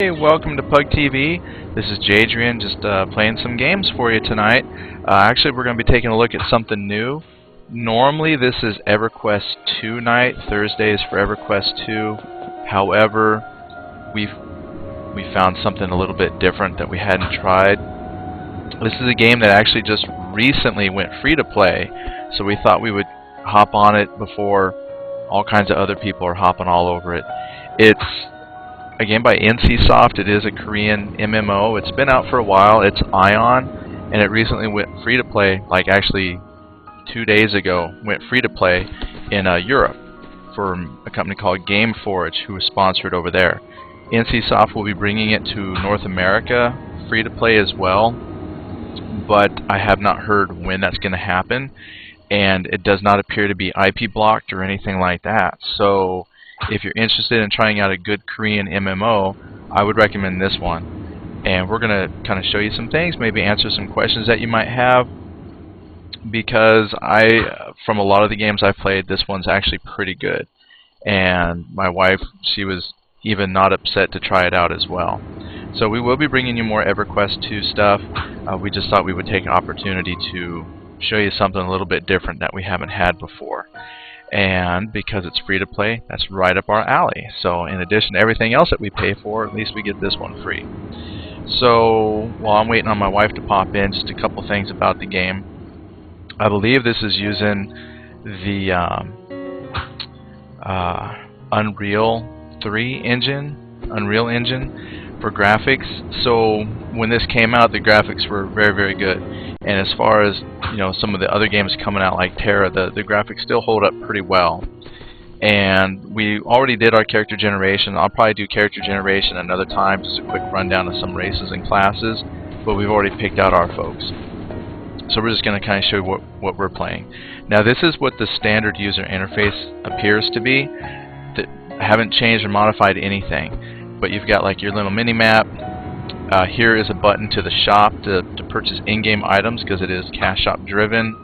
Hey, welcome to Pug TV. This is Jadrian, just playing some games for you tonight. Actually, we're going to be taking a look at something new. Normally, this is EverQuest 2 night. Thursday is for EverQuest 2. However, we found something a little bit different that we hadn't tried. This is a game that actually just recently went free to play, so we thought we would hop on it before all kinds of other people are hopping all over it. It's a game by NCSoft. It is a Korean MMO. It's been out for a while. It's Ion, and it recently went free to play, like actually 2 days ago, went free to play in Europe for a company called Gameforge, who was sponsored over there. NCSoft will be bringing it to North America free to play as well, but I have not heard when that's going to happen, and it does not appear to be IP blocked or anything like that. So if you're interested in trying out a good Korean MMO, I would recommend this one. And we're going to kind of show you some things, maybe answer some questions that you might have, because from a lot of the games I've played, this one's actually pretty good. And my wife, she was even not upset to try it out as well. So we will be bringing you more EverQuest 2 stuff. We just thought we would take an opportunity to show you something a little bit different that we haven't had before. And because it's free to play, that's right up our alley. So in addition to everything else that we pay for, at least we get this one free. So while I'm waiting on my wife to pop in, just a couple things about the game. I believe this is using the Unreal 3 engine, Unreal Engine for graphics. So when this came out, the graphics were very, very good. And as far as some of the other games coming out like Terra, the graphics still hold up pretty well. And we already did our character generation. I'll probably do character generation another time, just a quick rundown of some races and classes. But we've already picked out our folks. So we're just going to kind of show you what we're playing. Now this is what the standard user interface appears to be. I haven't changed or modified anything. But you've got like your little mini map. Here is a button to the shop to purchase in-game items, because it is cash shop driven.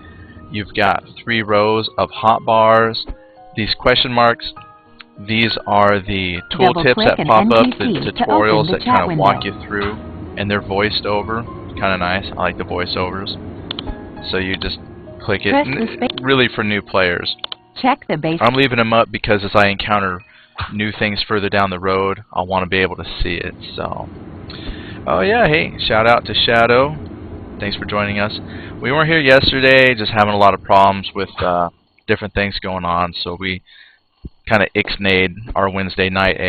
You've got 3 rows of hotbars. These question marks, these are the tooltips that pop up, the tutorials that kind of walk you through, and they're voiced over. Kind of nice. I like the voiceovers. So you just click it. Really for new players. Check the base. I'm leaving them up because as I encounter new things further down the road, I'll want to be able to see it. So. Oh yeah, hey, shout out to Shadow. Thanks for joining us. We weren't here yesterday, just having a lot of problems with different things going on, so we kind of ixnayed our Wednesday night,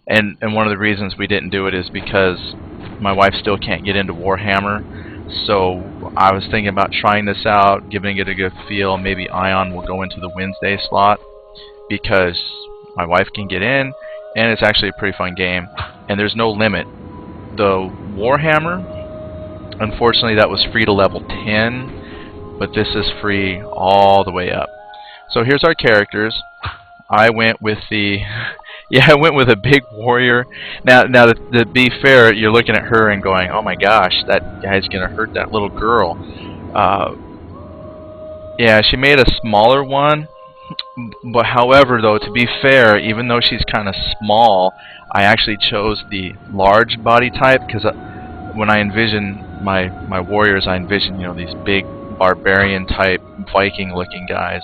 and one of the reasons we didn't do it is because my wife still can't get into Warhammer. So I was thinking about trying this out, giving it a good feel. Maybe Ion will go into the Wednesday slot, because my wife can get in, and it's actually a pretty fun game, and there's no limit. The Warhammer, unfortunately, that was free to level 10, but this is free all the way up. So here's our characters. I went with the I went with a big warrior. Now to be fair, you're looking at her and going, oh my gosh, that guy's gonna hurt that little girl. Yeah, she made a smaller one. But however, though, to be fair, even though she's kind of small, I actually chose the large body type, because when I envision my warriors, I envision these big barbarian type Viking looking guys.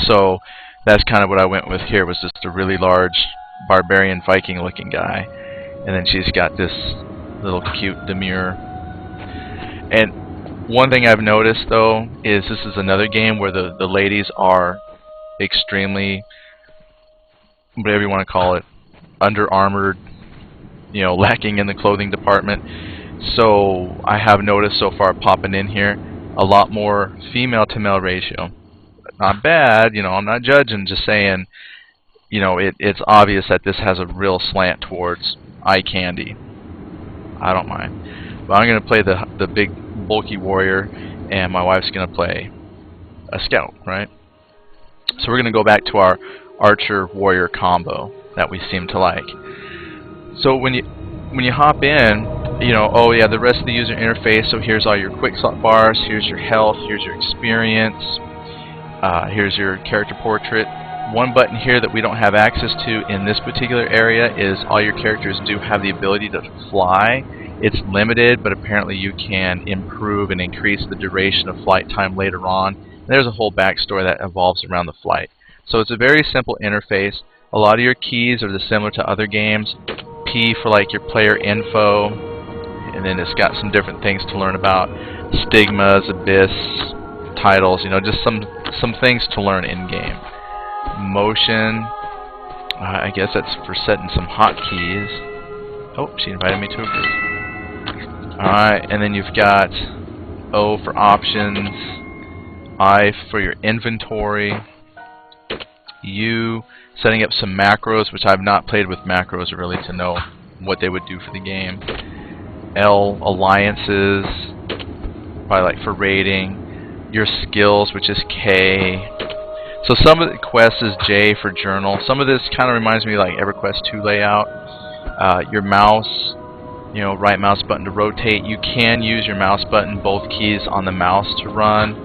So that's kind of what I went with here, was just a really large barbarian Viking looking guy, and then she's got this little cute demure. And one thing I've noticed though is this is another game where the ladies are extremely, whatever you want to call it, under-armored, lacking in the clothing department. So I have noticed so far popping in here a lot more female to male ratio. Not bad, I'm not judging, just saying, it's obvious that this has a real slant towards eye candy. I don't mind. But I'm going to play the big bulky warrior, and my wife's going to play a scout, right? So we're going to go back to our archer-warrior combo that we seem to like. So when you hop in, oh yeah, the rest of the user interface. So here's all your quick slot bars. Here's your health. Here's your experience. Here's your character portrait. One button here that we don't have access to in this particular area is all your characters do have the ability to fly. It's limited, but apparently you can improve and increase the duration of flight time later on. And there's a whole backstory that evolves around the flight. So it's a very simple interface. A lot of your keys are similar to other games. P for like your player info, and then it's got some different things to learn about. Stigmas, abyss, titles, you know, just some things to learn in game. Motion, I guess that's for setting some hotkeys. Oh, she invited me to a group. Alright, and then you've got O for options, I for your inventory, U setting up some macros, which I've not played with macros really to know what they would do for the game. L, alliances, probably like for raiding. Your skills, which is K. So some of the quests is J for journal. Some of this kind of reminds me like EverQuest 2 layout. Your mouse, you know, right mouse button to rotate. You can use your mouse button, both keys on the mouse to run.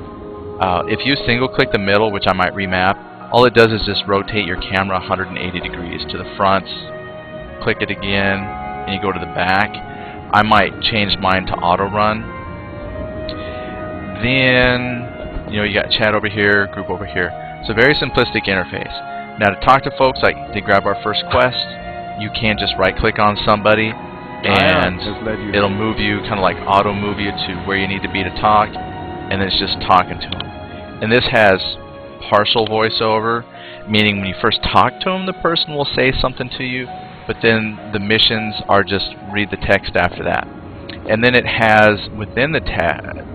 If you single click the middle, which I might remap, all it does is just rotate your camera 180 degrees to the front. Click it again, and you go to the back. I might change mine to auto run. Then, you know, you got chat over here, group over here. So very simplistic interface. Now to talk to folks, like to grab our first quest, you can just right click on somebody and it'll move you, kind of like auto move you to where you need to be to talk, and it's just talking to them. And this has partial voiceover, meaning when you first talk to them, the person will say something to you, but then the missions are just read the text after that. And then it has, within the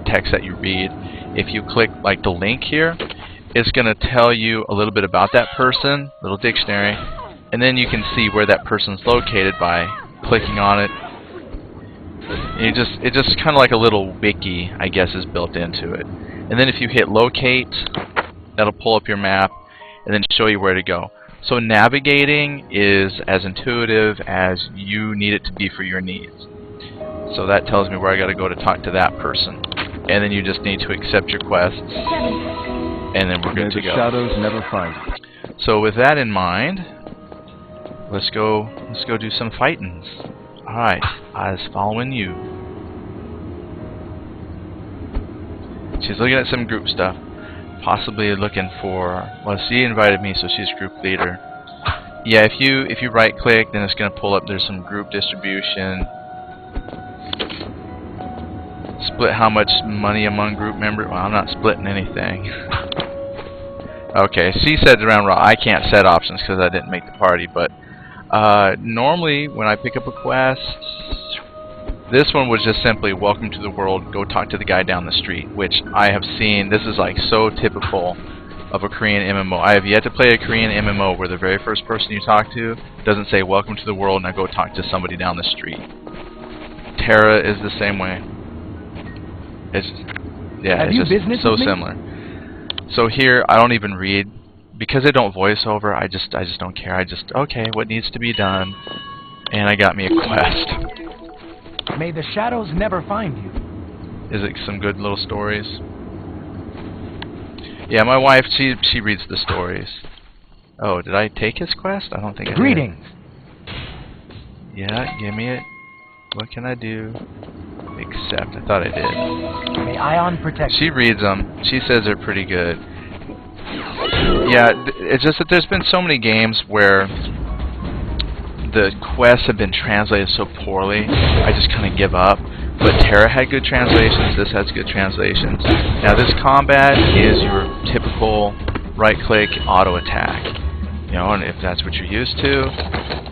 text that you read, if you click like the link here, it's going to tell you a little bit about that person, little dictionary, and then you can see where that person's located by clicking on it. And it just kind of like a little wiki, I guess, is built into it. And then if you hit locate, that'll pull up your map and then show you where to go. So navigating is as intuitive as you need it to be for your needs. So that tells me where I got to go to talk to that person. And then you just need to accept your quests, and then we're good to go. Shadows never find you. So with that in mind, let's go do some fightings. Alright, I was following you. She's looking at some group stuff. Possibly looking for, well, she invited me, so she's group leader. Yeah, if you right click, then it's gonna pull up, there's some group distribution. Split how much money among group members. Well, I'm not splitting anything. Okay, she said around raw. I can't set options because I didn't make the party, but normally when I pick up a quest, this one was just simply welcome to the world, go talk to the guy down the street, which I have seen. This is like so typical of a Korean MMO. I have yet to play a Korean MMO where the very first person you talk to doesn't say welcome to the world, now go talk to somebody down the street. Terra is the same way. It's just so similar. So here I don't even read because I don't voice over. I just don't care. Okay, what needs to be done, and I got me a quest. May the shadows never find you. Is it some good little stories? Yeah, my wife she reads the stories. Oh, did I take his quest? I don't think I did. Greetings. Yeah, give me it. What can I do? Accept. I thought I did. May Ion protect. She reads them. She says they're pretty good. Yeah, it's just that there's been so many games where the quests have been translated so poorly, I just kind of give up. But Terra had good translations. This has good translations. Now this combat is your typical right-click auto attack. You know, and if that's what you're used to.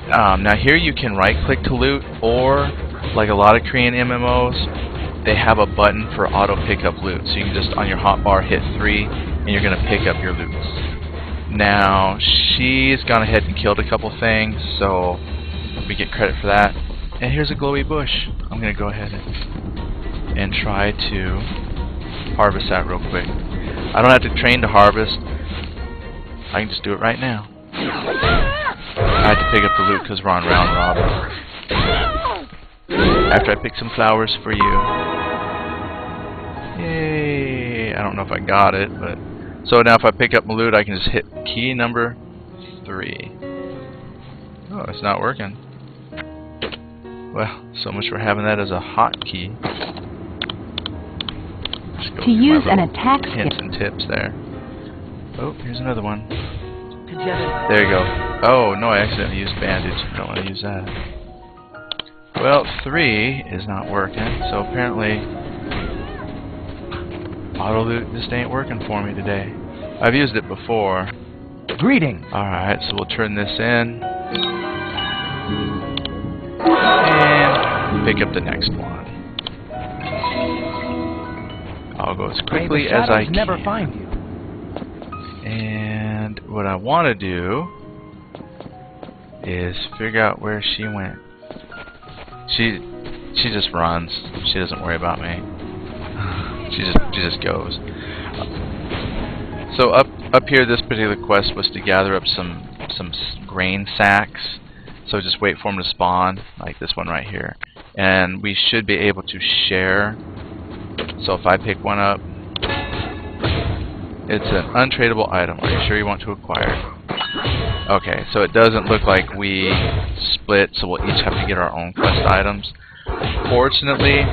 Now here you can right-click to loot, or like a lot of Korean MMOs, they have a button for auto pickup loot. So you can just on your hotbar hit 3 and you're going to pick up your loots. Now she's gone ahead and killed a couple things, so we get credit for that. And here's a glowy bush. I'm going to go ahead and try to harvest that real quick. I don't have to train to harvest. I can just do it right now. I had to pick up the loot because we're on round robin. After I pick some flowers for you. Yay! I don't know if I got it, but so now if I pick up my loot, I can just hit key number 3. Oh, it's not working. Well, so much for having that as a hotkey. To use an attack skill. Hints and tips there. Oh, here's another one. There you go. Oh, no, I accidentally used bandage. I don't want to use that. Well, 3 is not working, so apparently auto loot just ain't working for me today. I've used it before. Greetings. Alright, so we'll turn this in. And pick up the next one. I'll go as quickly as I can. Never find you. And what I want to do is figure out where she went. She just runs. She doesn't worry about me. She just goes. So up here, this particular quest was to gather up some grain sacks. So just wait for them to spawn, like this one right here, and we should be able to share. So if I pick one up, it's an untradeable item. Are you sure you want to acquire it? Okay, so it doesn't look like we split, so we'll each have to get our own quest items. Fortunately,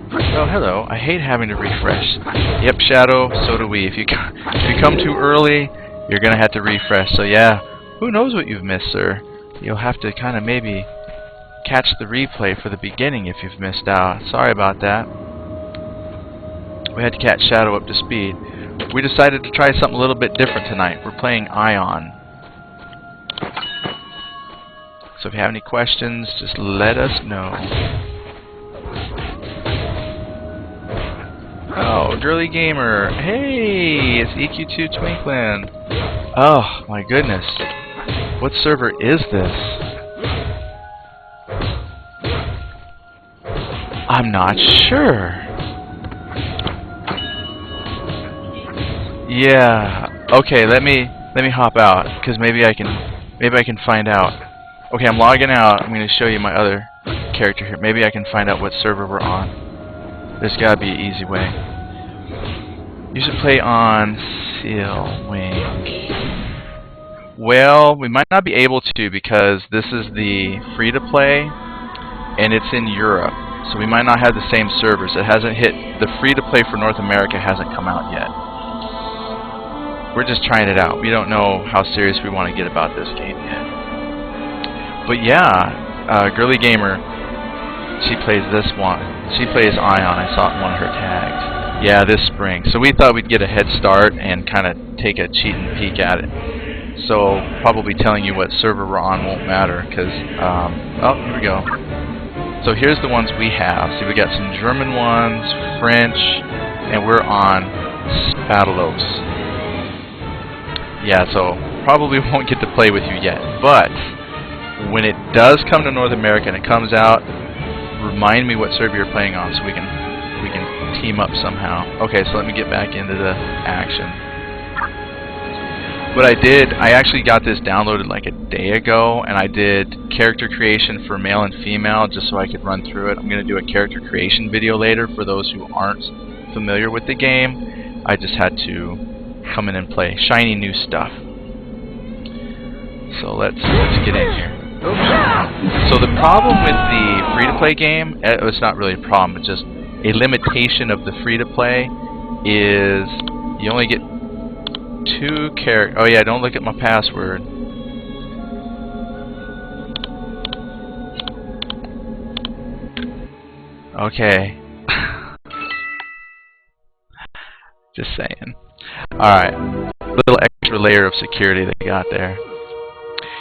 oh hello, I hate having to refresh. Yep, Shadow, so do we. If you come too early, you're gonna have to refresh. So yeah, who knows what you've missed, sir? You'll have to kind of maybe catch the replay for the beginning if you've missed out. Sorry about that. We had to catch Shadow up to speed. We decided to try something a little bit different tonight. We're playing Ion. So if you have any questions, just let us know. Oh, Girly Gamer. Hey, it's EQ2 Twinklin. Oh, my goodness. What server is this? I'm not sure. Yeah. Okay, let me hop out, because maybe I can find out. Okay, I'm logging out. I'm going to show you my other character here. Maybe I can find out what server we're on. There's got to be an easy way. You should play on Sealwing. Well, we might not be able to because this is the free-to-play, and it's in Europe. So we might not have the same servers. It hasn't hit. The free-to-play for North America hasn't come out yet. We're just trying it out. We don't know how serious we want to get about this game yet. But yeah, Girly Gamer, she plays this one. She plays Ion. I saw it in one of her tags. Yeah, this spring. So we thought we'd get a head start and kind of take a cheating peek at it. So probably telling you what server we're on won't matter because, oh, here we go. So here's the ones we have. See, we got some German ones, French, and we're on Spatalos. Yeah, so probably won't get to play with you yet. But when it does come to North America and it comes out, remind me what server you're playing on so we can team up somehow. Okay, so let me get back into the action. What I did, I actually got this downloaded like a day ago, and I did character creation for male and female just so I could run through it. I'm going to do a character creation video later for those who aren't familiar with the game. I just had to come in and play shiny new stuff. So let's get in here. So the problem with the free-to-play game, it's not really a problem, it's just a limitation of the free-to-play is you only get 2 characters. Oh yeah, don't look at my password. Okay. Just saying. Alright. Little extra layer of security they got there.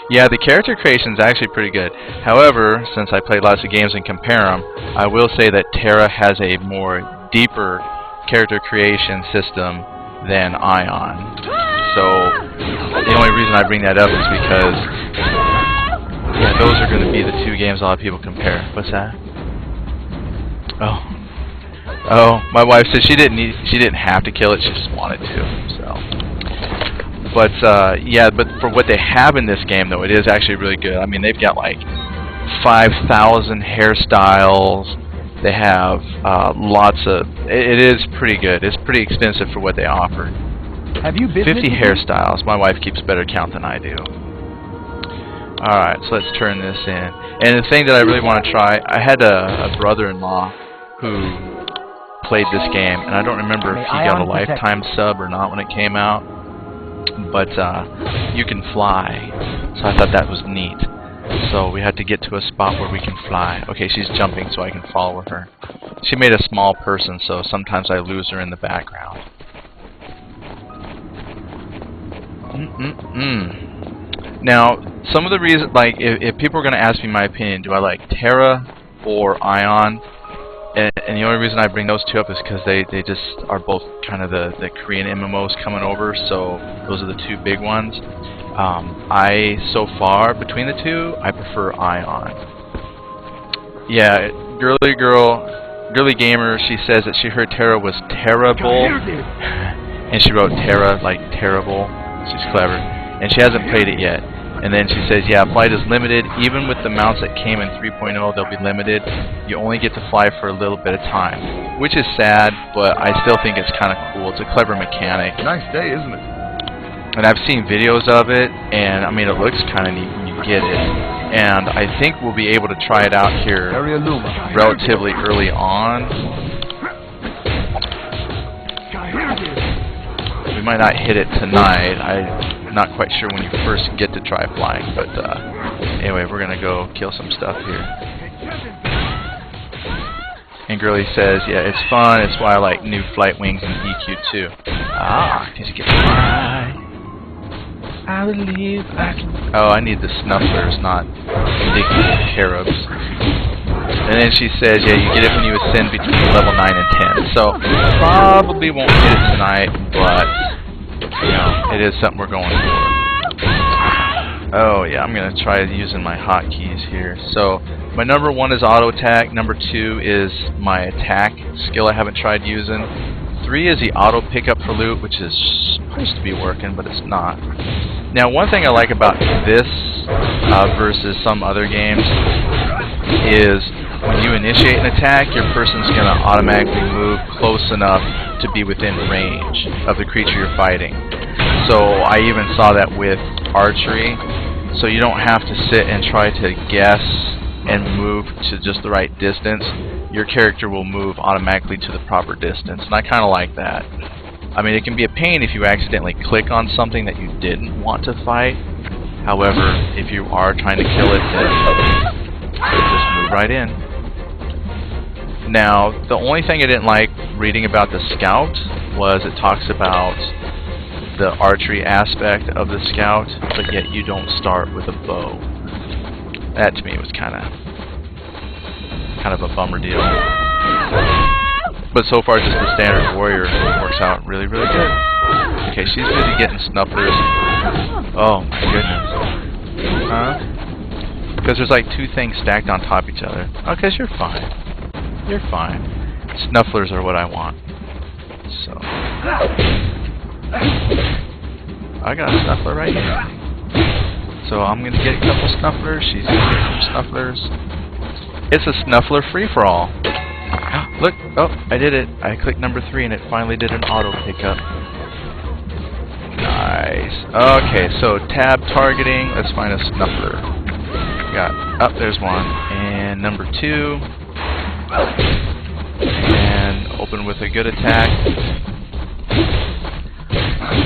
Yeah, the character creation is actually pretty good. However, since I play lots of games and compare them, I will say that Terra has a more deeper character creation system than Ion. So the only reason I bring that up is because yeah, those are going to be the 2 games a lot of people compare. What's that? Oh, my wife said she didn't have to kill it, she just wanted to. So, but yeah, but for what they have in this game though, it is actually really good. I mean, they've got like 5,000 hairstyles. They have lots of. It is pretty good. It's pretty expensive for what they offer. Have you been 50 hairstyles. My wife keeps better count than I do. Alright, so let's turn this in. And the thing that I really want to try, I had a brother-in-law who played this game, and I don't remember if he got a lifetime sub or not when it came out, but you can fly, so I thought that was neat. So we had to get to a spot where we can fly. Okay, she's jumping so I can follow her. She made a small person, so sometimes I lose her in the background. Now, some of the reasons, like, if people are going to ask me my opinion, do I like Terra or Ion? And the only reason I bring those two up is because they just are both kind of the Korean MMOs coming over, so those are the two big ones. So far, between the two, I prefer Ion. Yeah, girly gamer, she says that she heard Terra was terrible, and she wrote Terra like terrible. She's clever, and she hasn't played it yet. And then she says, yeah, flight is limited. Even with the mounts that came in 3.0, they'll be limited. You only get to fly for a little bit of time, which is sad, but I still think it's kind of cool. It's a clever mechanic. Nice day, isn't it? And I've seen videos of it, and I mean, it looks kind of neat when you get it. And I think we'll be able to try it out here relatively early on. We might not hit it tonight. I'm not quite sure when you first get to try flying, but anyway, we're gonna go kill some stuff here. And Girly says, yeah, it's fun. It's why I like new flight wings and EQ2. Ah, did you get fly? I believe I can. Oh, I need the snufflers, not ridiculous carobs. And then she says, yeah, you get it when you ascend between level 9 and 10. So probably won't hit it tonight, but you know, it is something we're going for. Oh yeah, I'm gonna try using my hotkeys here. So my number 1 is auto attack. Number 2 is my attack skill I haven't tried using. 3 is the auto pickup for loot, which is supposed to be working, but it's not. Now, one thing I like about this versus some other games is when you initiate an attack, your person's gonna automatically move close enough to be within range of the creature you're fighting. So I even saw that with archery, so you don't have to sit and try to guess and move to just the right distance. Your character will move automatically to the proper distance, and I kind of like that. I mean, it can be a pain if you accidentally click on something that you didn't want to fight. However, if you are trying to kill it, then just move right in. Now, the only thing I didn't like reading about the Scout was it talks about the archery aspect of the Scout, but yet you don't start with a bow. That to me was kind of a bummer deal. But so far, just the standard warrior works out really, really good. Okay, she's busy getting snufflers. Oh my goodness. Huh? Because there's like 2 things stacked on top of each other. Okay, you're fine. You're fine. Snufflers are what I want. So I got a snuffler right here. So I'm gonna get a couple snufflers. She's gonna get some snufflers. It's a snuffler free-for-all. Look! Oh, I did it. I clicked number 3 and it finally did an auto pickup. Nice. Okay, so tab targeting. Let's find a snuffler. Got. Oh, there's one. And number 2. And open with a good attack.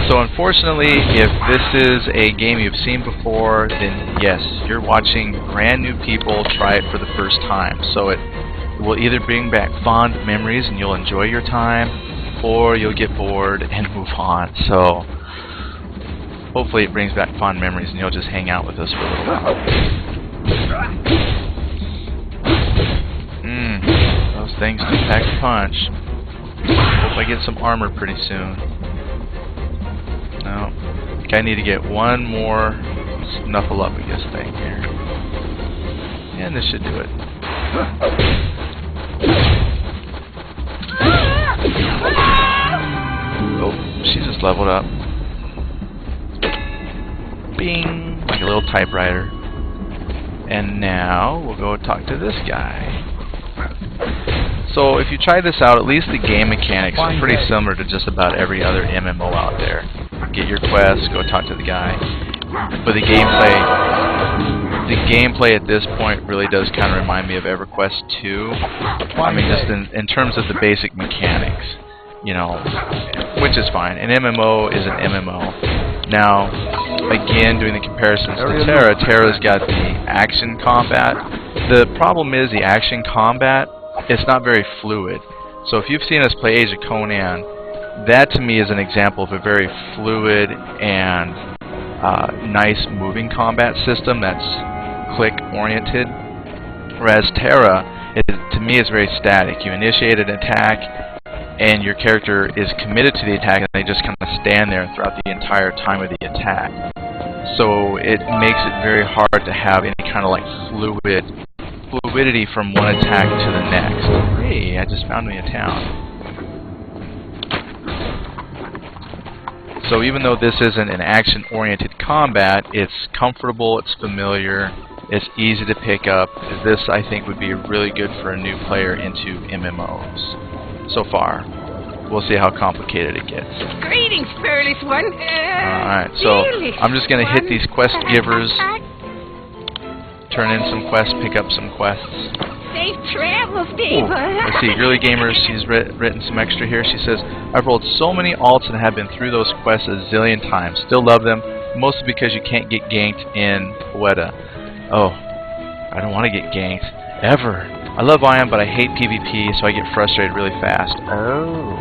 So unfortunately, if this is a game you've seen before, then yes, you're watching brand new people try it for the first time. So it will either bring back fond memories and you'll enjoy your time, or you'll get bored and move on. So hopefully it brings back fond memories and you'll just hang out with us for a little while. Those things do pack a punch. Hope I get some armor pretty soon. No. I think I need to get one more Snuffleupagus thing here. And this should do it. Oh, she just leveled up. Bing! Like a little typewriter. And now we'll go talk to this guy. So if you try this out, at least the game mechanics are pretty similar to just about every other MMO out there. Get your quests, go talk to the guy. But the gameplay at this point really does kind of remind me of EverQuest 2. I mean, just in terms of the basic mechanics, you know, which is fine. An MMO is an MMO. Now, again, doing the comparisons to Terra, Terra's got the action combat. The problem is the action combat, it's not very fluid. So if you've seen us play Age of Conan, that to me is an example of a very fluid and nice moving combat system that's click-oriented. Whereas Terra, to me, is very static. You initiate an attack, and your character is committed to the attack, and they just kind of stand there throughout the entire time of the attack. So it makes it very hard to have any kind of like fluidity from one attack to the next. Hey, I just found me a town. So even though this isn't an action-oriented combat, it's comfortable, it's familiar, it's easy to pick up. This, I think, would be really good for a new player into MMOs. So far. We'll see how complicated it gets. Greetings, fearless one. Alright, so I'm just going to hit these quest givers, turn in some quests, pick up some quests. Safe travels, people. Let's see, Girly Gamer, she's written some extra here. She says, I've rolled so many alts and have been through those quests a zillion times. Still love them, mostly because you can't get ganked in Weta. Oh, I don't want to get ganked. Ever. I love Ion, but I hate PvP, so I get frustrated really fast. Oh.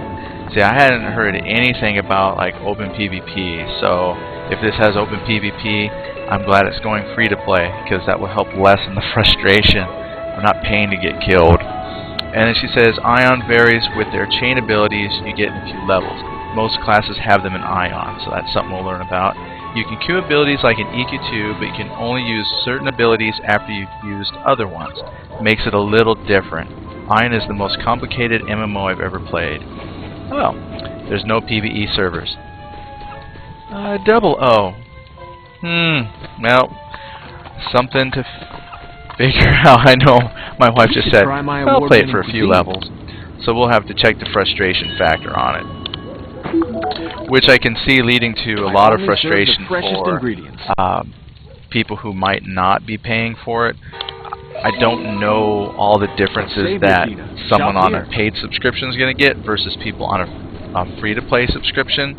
See, I hadn't heard anything about like open PvP, so if this has open PvP, I'm glad it's going free to play, because that will help lessen the frustration of not paying to get killed. And then she says, Ion varies with their chain abilities you get in a few levels. Most classes have them in Ion, so that's something we'll learn about. You can queue abilities like in EQ2, but you can only use certain abilities after you've used other ones. Makes it a little different. Ion is the most complicated MMO I've ever played. Well, there's no PvE servers. Double O. Well, something to figure out. I know my wife just said, I'll play it for a few levels. So we'll have to check the frustration factor on it. Which I can see leading to a lot of frustration for people who might not be paying for it. I don't know all the differences that someone on a paid subscription is going to get versus people on a free-to-play subscription.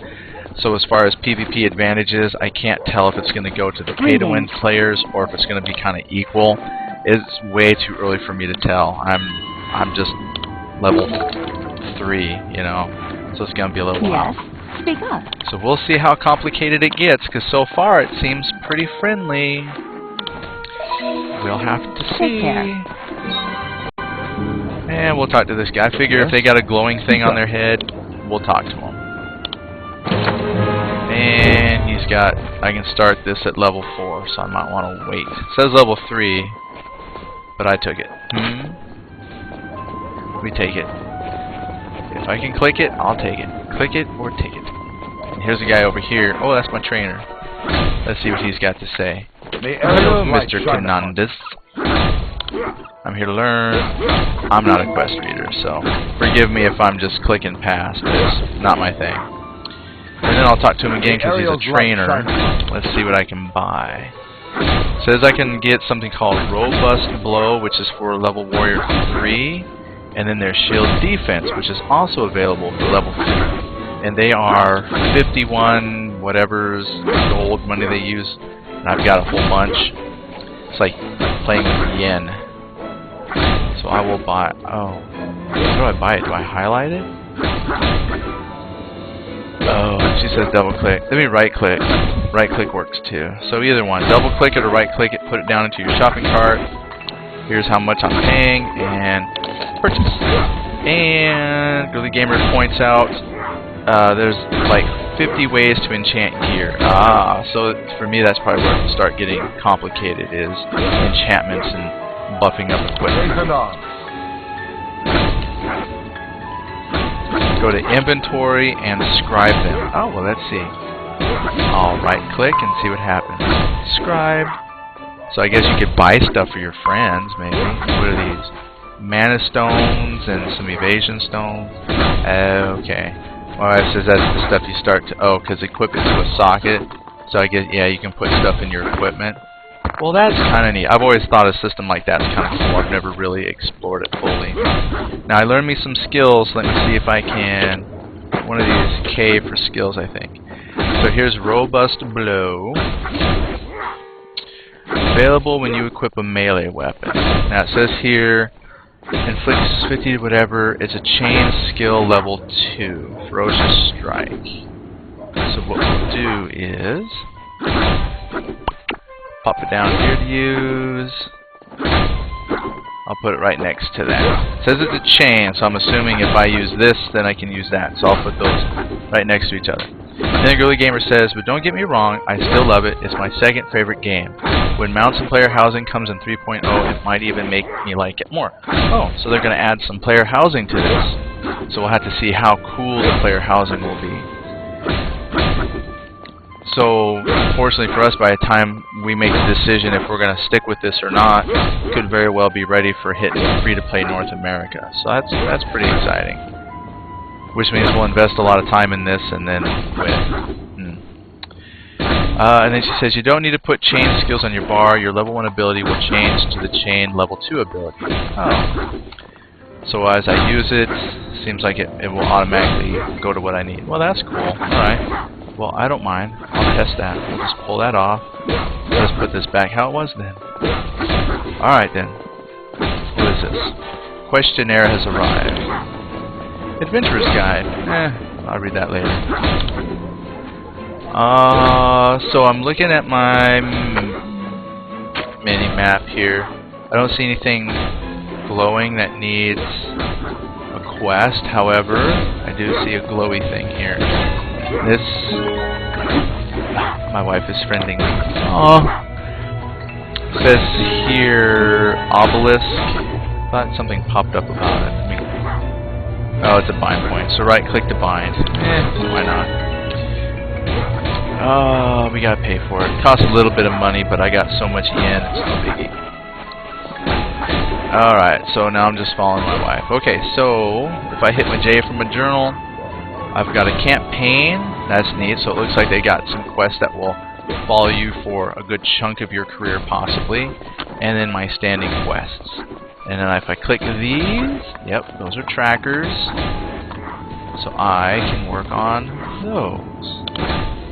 So as far as PvP advantages, I can't tell if it's going to go to the pay-to-win players or if it's going to be kind of equal. It's way too early for me to tell. I'm just level 3, you know, so it's going to be a little while. Speak up. So we'll see how complicated it gets, because so far it seems pretty friendly. We'll have to see. And we'll talk to this guy. I figure if they got a glowing thing on their head, we'll talk to him. And he's got, I can start this at level 4, so I might want to wait. It says level 3, but I took it. We take it. If I can click it, I'll take it. Click it or take it. And here's a guy over here. Oh, that's my trainer. Let's see what he's got to say. Hello, Mr. Fernandez. I'm here to learn. I'm not a quest reader, so forgive me if I'm just clicking past. It's not my thing. And then I'll talk to him again because he's a trainer. Let's see what I can buy. It says I can get something called Robust Blow, which is for level Warrior 3. And then there's Shield Defense, which is also available for level 3. And they are 51 whatever's gold money they use. And I've got a whole bunch. It's like playing with yen. So I will buy... Oh. How do I buy it? Do I highlight it? Oh, she says double click. Let me right click. Right click works too. So either one. Double click it or right click it. Put it down into your shopping cart. Here's how much I'm paying. And purchase. And Girly Gamer points out there's like 50 ways to enchant gear. So for me that's probably where it will start getting complicated, is enchantments and buffing up equipment. Go to inventory and scribe them. Oh, well, let's see. I'll right click and see what happens. Scribe. So I guess you could buy stuff for your friends, maybe. What are these? mana stones and some evasion stones. Okay. Well, it says that's the stuff you start to... Oh, because equip it to a socket. So I guess, yeah, you can put stuff in your equipment. Well, that's kind of neat. I've always thought a system like that's kind of cool. I've never really explored it fully. Now, I learned me some skills. Let me see if I can... One of these K for skills, I think. So here's Robust Blow. Available when you equip a melee weapon. Now, it says here... Inflicts 50 whatever. It's a chain skill level 2. Ferocious Strike. So what we'll do is... Pop it down here to use. I'll put it right next to that. It says it's a chain, so I'm assuming if I use this, then I can use that. So I'll put those right next to each other. And then Girly Gamer says, but don't get me wrong, I still love it. It's my second favorite game. When mounts and player housing comes in 3.0, it might even make me like it more. Oh, so they're going to add some player housing to this. So we'll have to see how cool the player housing will be. So, fortunately for us, by the time we make the decision if we're going to stick with this or not, it could very well be ready for hitting free-to-play North America. So that's pretty exciting. Which means we'll invest a lot of time in this and then quit. And then she says, you don't need to put chain skills on your bar. Your level 1 ability will change to the chain level 2 ability. Oh. So as I use it, seems like it will automatically go to what I need. Well, that's cool. Alright. Well, I don't mind. I'll test that. We'll just pull that off. Let's put this back how it was then. Alright then. What is this? Questionnaire has arrived. Adventurer's Guide. I'll read that later. So I'm looking at my mini-map here. I don't see anything glowing that needs a quest. However, I do see a glowy thing here. This... my wife is friending me. It says here... Obelisk. Thought something popped up about it. Oh, it's a bind point. So right-click to bind. Why not? Oh, we gotta pay for it. It costs a little bit of money, but I got so much yen, it's no biggie. Alright, so now I'm just following my wife. Okay, so if I hit my J from a journal, I've got a campaign. That's neat. So it looks like they got some quests that will follow you for a good chunk of your career, possibly. And then my standing quests. And then if I click these, yep, those are trackers. So I can work on those.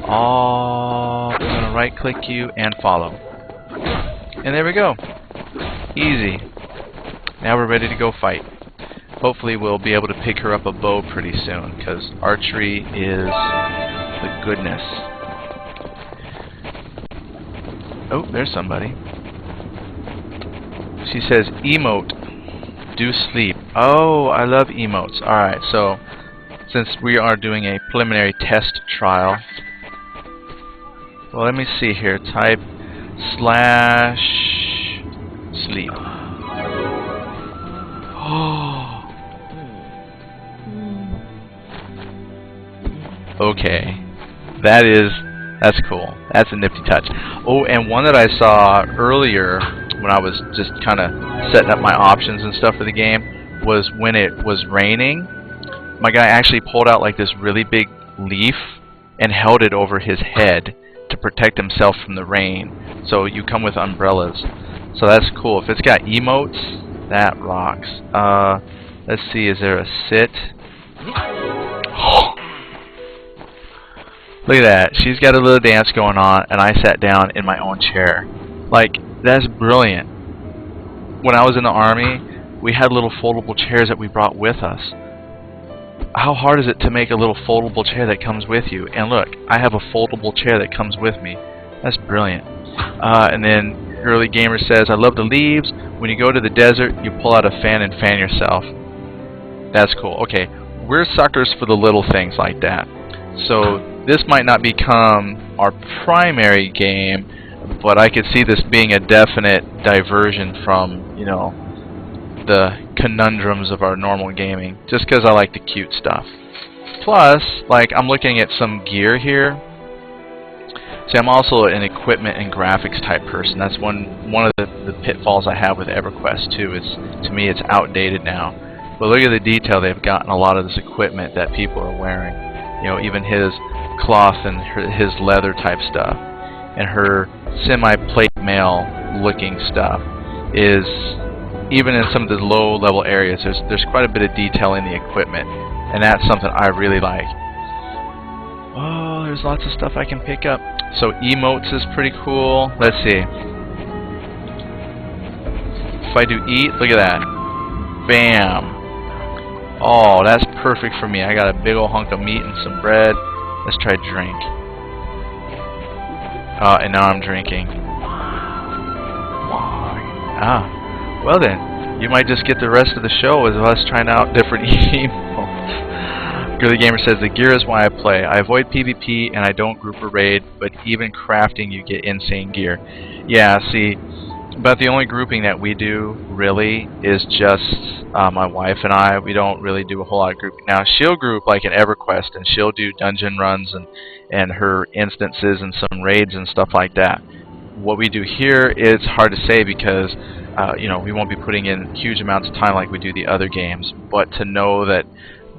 I'm going to right click you and follow. And there we go. Easy. Now we're ready to go fight. Hopefully we'll be able to pick her up a bow pretty soon, because archery is the goodness. Oh, there's somebody. She says, emote, do sleep. Oh, I love emotes. Alright, so since we are doing a preliminary test trial, well, let me see here. Type / sleep. Okay. That's cool. That's a nifty touch. Oh, and one that I saw earlier when I was just kind of setting up my options and stuff for the game was when it was raining, my guy actually pulled out like this really big leaf and held it over his head to protect himself from the rain. So you come with umbrellas. So that's cool. If it's got emotes, that rocks. Let's see, is there a sit? Look at that. She's got a little dance going on, and I sat down in my own chair. Like, that's brilliant. When I was in the Army, we had little foldable chairs that we brought with us. How hard is it to make a little foldable chair that comes with you? And look, I have a foldable chair that comes with me. That's brilliant. And then Girly Gamer says, I love the leaves. When you go to the desert, you pull out a fan and fan yourself. That's cool. Okay, we're suckers for the little things like that. So this might not become our primary game, but I could see this being a definite diversion from, you know, the conundrums of our normal gaming, just because I like the cute stuff. Plus, like, I'm looking at some gear here. See, I'm also an equipment and graphics type person. That's one of the pitfalls I have with EverQuest too. Is to me it's outdated now. But look at the detail they've got in a lot of this equipment that people are wearing. You know, even his cloth and his leather type stuff, and her semi-plate mail looking stuff is, even in some of the low level areas, there's quite a bit of detail in the equipment, and that's something I really like. Oh, there's lots of stuff I can pick up. So emotes is pretty cool. Let's see. If I do eat, look at that. Bam. Oh, that's perfect for me. I got a big old hunk of meat and some bread. Let's try drink. And now I'm drinking. Ah. Well then, you might just get the rest of the show as us trying out different emotes. Girly Gamer says, the gear is why I play. I avoid PvP and I don't group or raid, but even crafting you get insane gear. Yeah, see, but the only grouping that we do, really, is just my wife and I. We don't really do a whole lot of grouping. Now, she'll group like in EverQuest, and she'll do dungeon runs and her instances and some raids and stuff like that. What we do here, it's hard to say because you know, we won't be putting in huge amounts of time like we do the other games, but to know that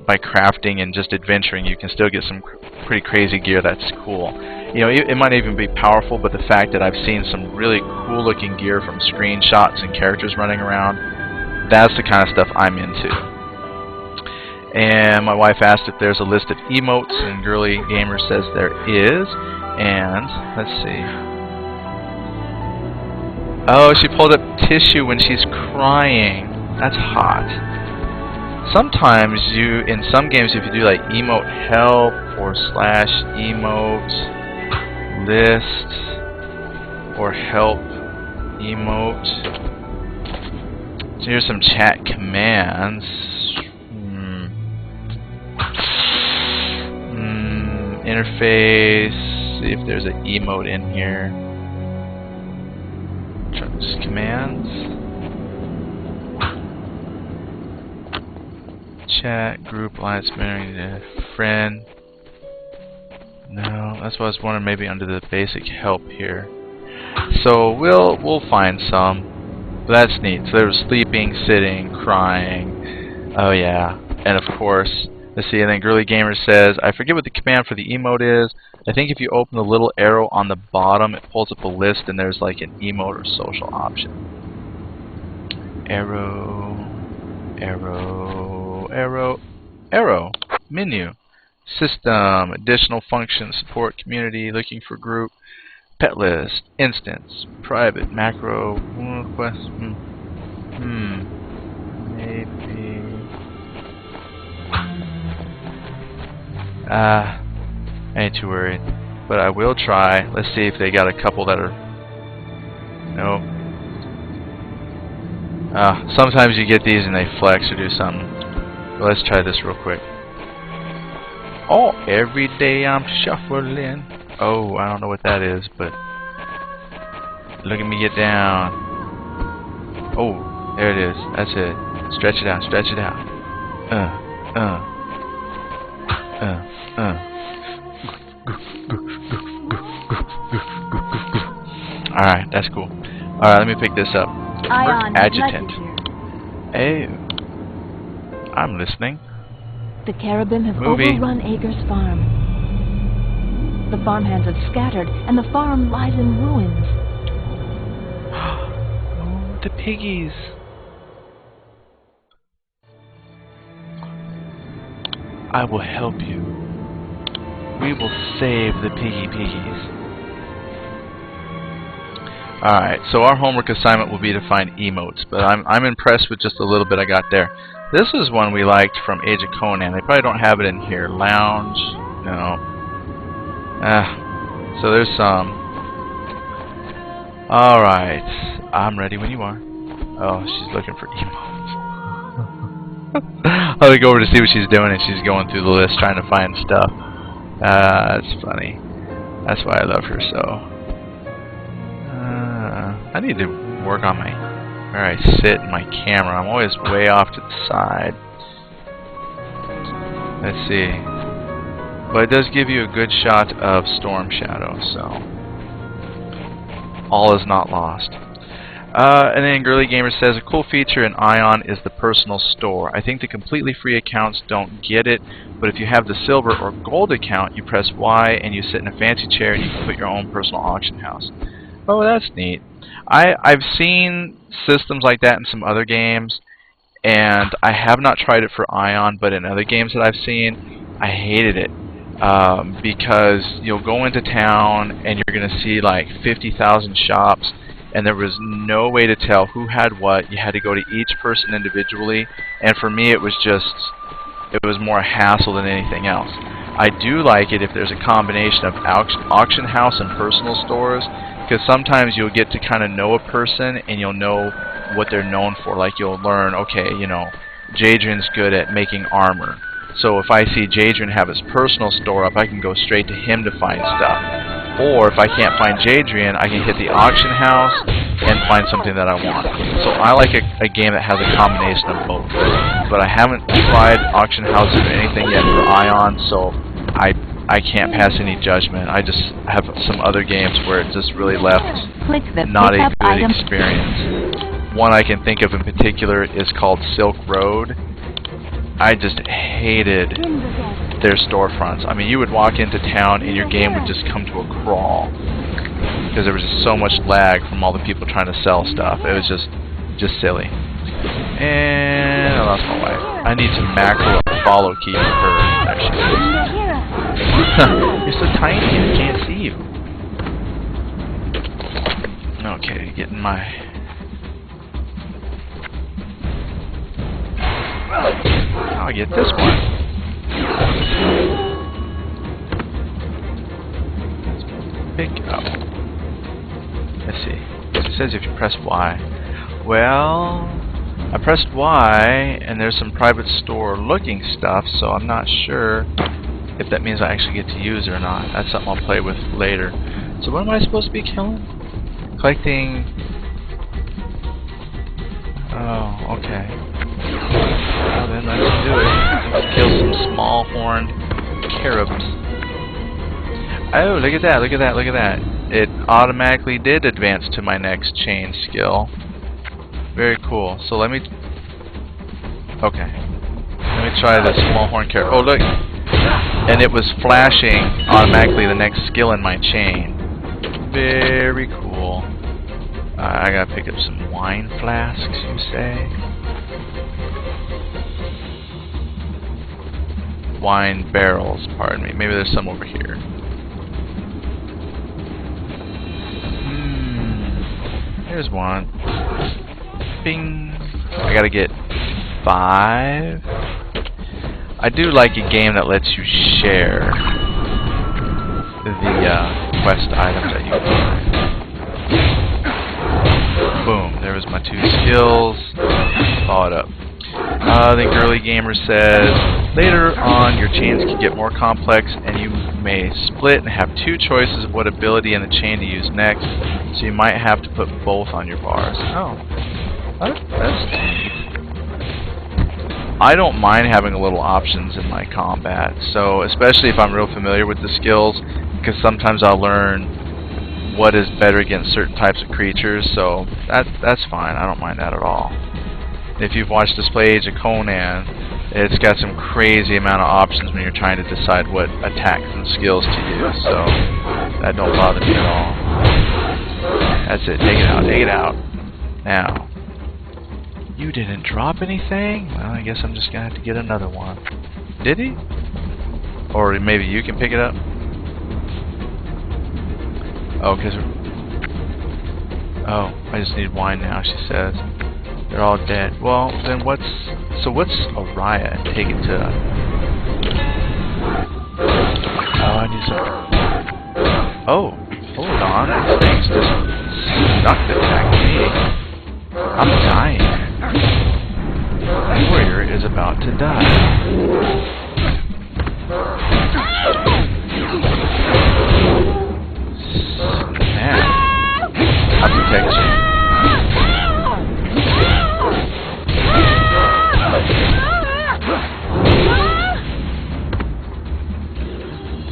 by crafting and just adventuring you can still get some pretty crazy gear that's cool. You know, it might even be powerful, but the fact that I've seen some really cool looking gear from screenshots and characters running around, that's the kind of stuff I'm into. And my wife asked if there's a list of emotes, and Girly Gamer says there is. And let's see. Oh, she pulled up tissue when she's crying. That's hot. Sometimes in some games, if you do like emote help or /emote list or help emote. So here's some chat commands. Interface. See if there's an emote in here. Just commands. Chat, group, alliance, friend. No, that's what I was wondering, maybe under the basic help here. So we'll find some. But that's neat. So there was sleeping, sitting, crying. Oh yeah. And of course, let's see, and then Girly Gamer says, I forget what the command for the emote is. I think if you open the little arrow on the bottom, it pulls up a list and there's like an emote or social option. Arrow, arrow, arrow, arrow, menu, system, additional functions, support, community, looking for group, pet list, instance, private, macro, request, maybe, I ain't too worried, but I will try. Let's see if they got a couple that are, nope. Sometimes you get these and they flex or do something. But let's try this real quick. Oh, every day I'm shuffling. Oh, I don't know what that is, but look at me get down. Oh, there it is. That's it. Stretch it out, stretch it out. Alright, that's cool. Alright, let me pick this up. Ion, adjutant. Hey, I'm listening. The Carabin have Movie. overrun Ager's farm. The farmhands have scattered, and the farm lies in ruins. Oh, the piggies. I will help you. We will save the piggies. Alright, so our homework assignment will be to find emotes, but I'm impressed with just a little bit I got there. This is one we liked from Age of Conan. They probably don't have it in here. Lounge, no. So there's some. Alright, I'm ready when you are. Oh, she's looking for emotes. I'll go over to see what she's doing, and she's going through the list trying to find stuff. That's funny. That's why I love her so. I need to work on where I sit in my camera. I'm always way off to the side. Let's see. But it does give you a good shot of Storm Shadow, so all is not lost. And then Girly Gamer says, a cool feature in Ion is the personal store. I think the completely free accounts don't get it, but if you have the silver or gold account, you press Y and you sit in a fancy chair and you can put your own personal auction house. Oh, that's neat. I've seen systems like that in some other games, and I have not tried it for Ion, but in other games that I've seen, I hated it. Because you'll go into town and you're going to see like 50,000 shops, and there was no way to tell who had what. You had to go to each person individually, and for me it was more a hassle than anything else. I do like it if there's a combination of auction house and personal stores, because sometimes you'll get to kind of know a person and you'll know what they're known for. Like you'll learn, okay, you know, Jadrian's good at making armor. So if I see Jadrian have his personal store up, I can go straight to him to find stuff. Or if I can't find Jadrian, I can hit the auction house and find something that I want. So I like a game that has a combination of both. But I haven't tried auction houses or anything yet for Ion, so I can't pass any judgment. I just have some other games where it just really left not a good experience. One I can think of in particular is called Silk Road. I just hated their storefronts. I mean, you would walk into town and your game would just come to a crawl because there was just so much lag from all the people trying to sell stuff. It was just silly. And I lost my wife. I need to macro a follow key for her. You're so tiny, I can't see you. Okay, getting my... I'll get this one. Pick up. Let's see. It says if you press Y. Well, I pressed Y and there's some private store looking stuff, so I'm not sure if that means I actually get to use it or not. That's something I'll play with later. So what am I supposed to be killing? Collecting... Oh, okay. Well then, let's do it. Let's kill some small horned caribs. Oh, look at that, look at that, look at that. It automatically did advance to my next chain skill. Very cool. So let me... Okay. Let me try this small horned carib. Oh, look! And it was flashing automatically the next skill in my chain. Very cool. I gotta pick up some wine flasks, you say? Wine barrels, pardon me. Maybe there's some over here. Here's one. Bing! I gotta get 5. I do like a game that lets you share the quest items that you find. Boom, there was my 2 skills. Thaw it up. Then Girly Gamer says, later on your chains can get more complex and you may split and have 2 choices of what ability in the chain to use next, so you might have to put both on your bars. Oh, that's neat. I don't mind having a little options in my combat, so especially if I'm real familiar with the skills, because sometimes I'll learn what is better against certain types of creatures, so that's fine. I don't mind that at all. If you've watched us play Age of Conan, it's got some crazy amount of options when you're trying to decide what attacks and skills to use, so that don't bother me at all. That's it. Take it out. Take it out. Now, you didn't drop anything? Well, I guess I'm just gonna have to get another one. Did he? Or maybe you can pick it up? Oh, I just need wine now, she says. They're all dead. Well, then what's Araya? Take it to... Oh, I need some... Oh, hold on. These things just snuck to attack me. I'm dying. The warrior is about to die. I protect you.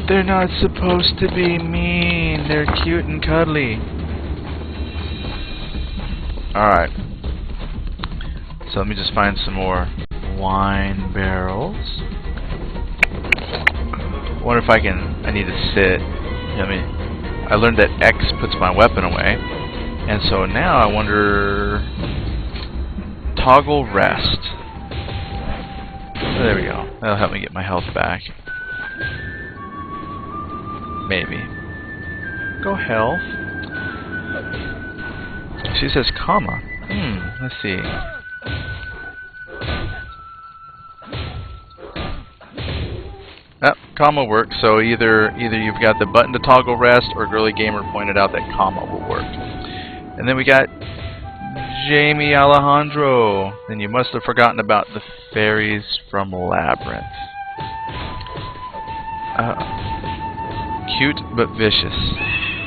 They're not supposed to be mean. They're cute and cuddly. Alright. So let me just find some more wine barrels. I wonder if I need to sit. I learned that X puts my weapon away. And so now I wonder... Toggle rest. There we go. That'll help me get my health back. Maybe. Go health. She says comma. Let's see. Comma works, so either you've got the button to toggle rest, or Girly Gamer pointed out that comma will work. And then we got Jamie Alejandro. Then you must have forgotten about the fairies from Labyrinth. Cute but vicious.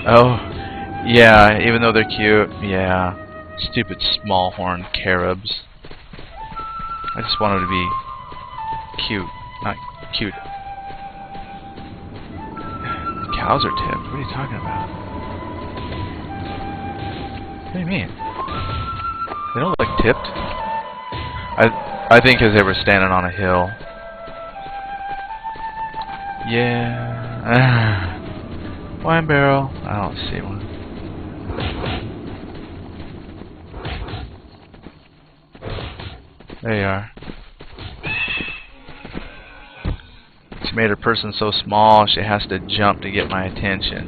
Oh, yeah, even though they're cute, yeah. Stupid small-horned caribs. I just want them to be cute, not cute. Cows are tipped. What are you talking about? What do you mean? They don't look tipped. I think because they were standing on a hill. Yeah. Wine barrel. I don't see one. There you are. She made her person so small she has to jump to get my attention.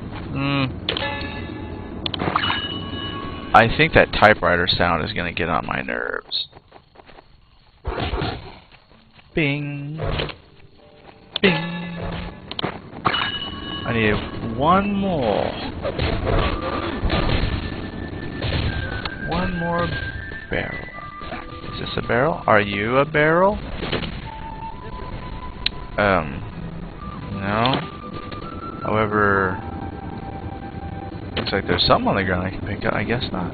I think that typewriter sound is going to get on my nerves. Bing. Bing. I need one more. One more barrel. Is this a barrel? Are you a barrel? No. However, looks like there's something on the ground I can pick up. I guess not.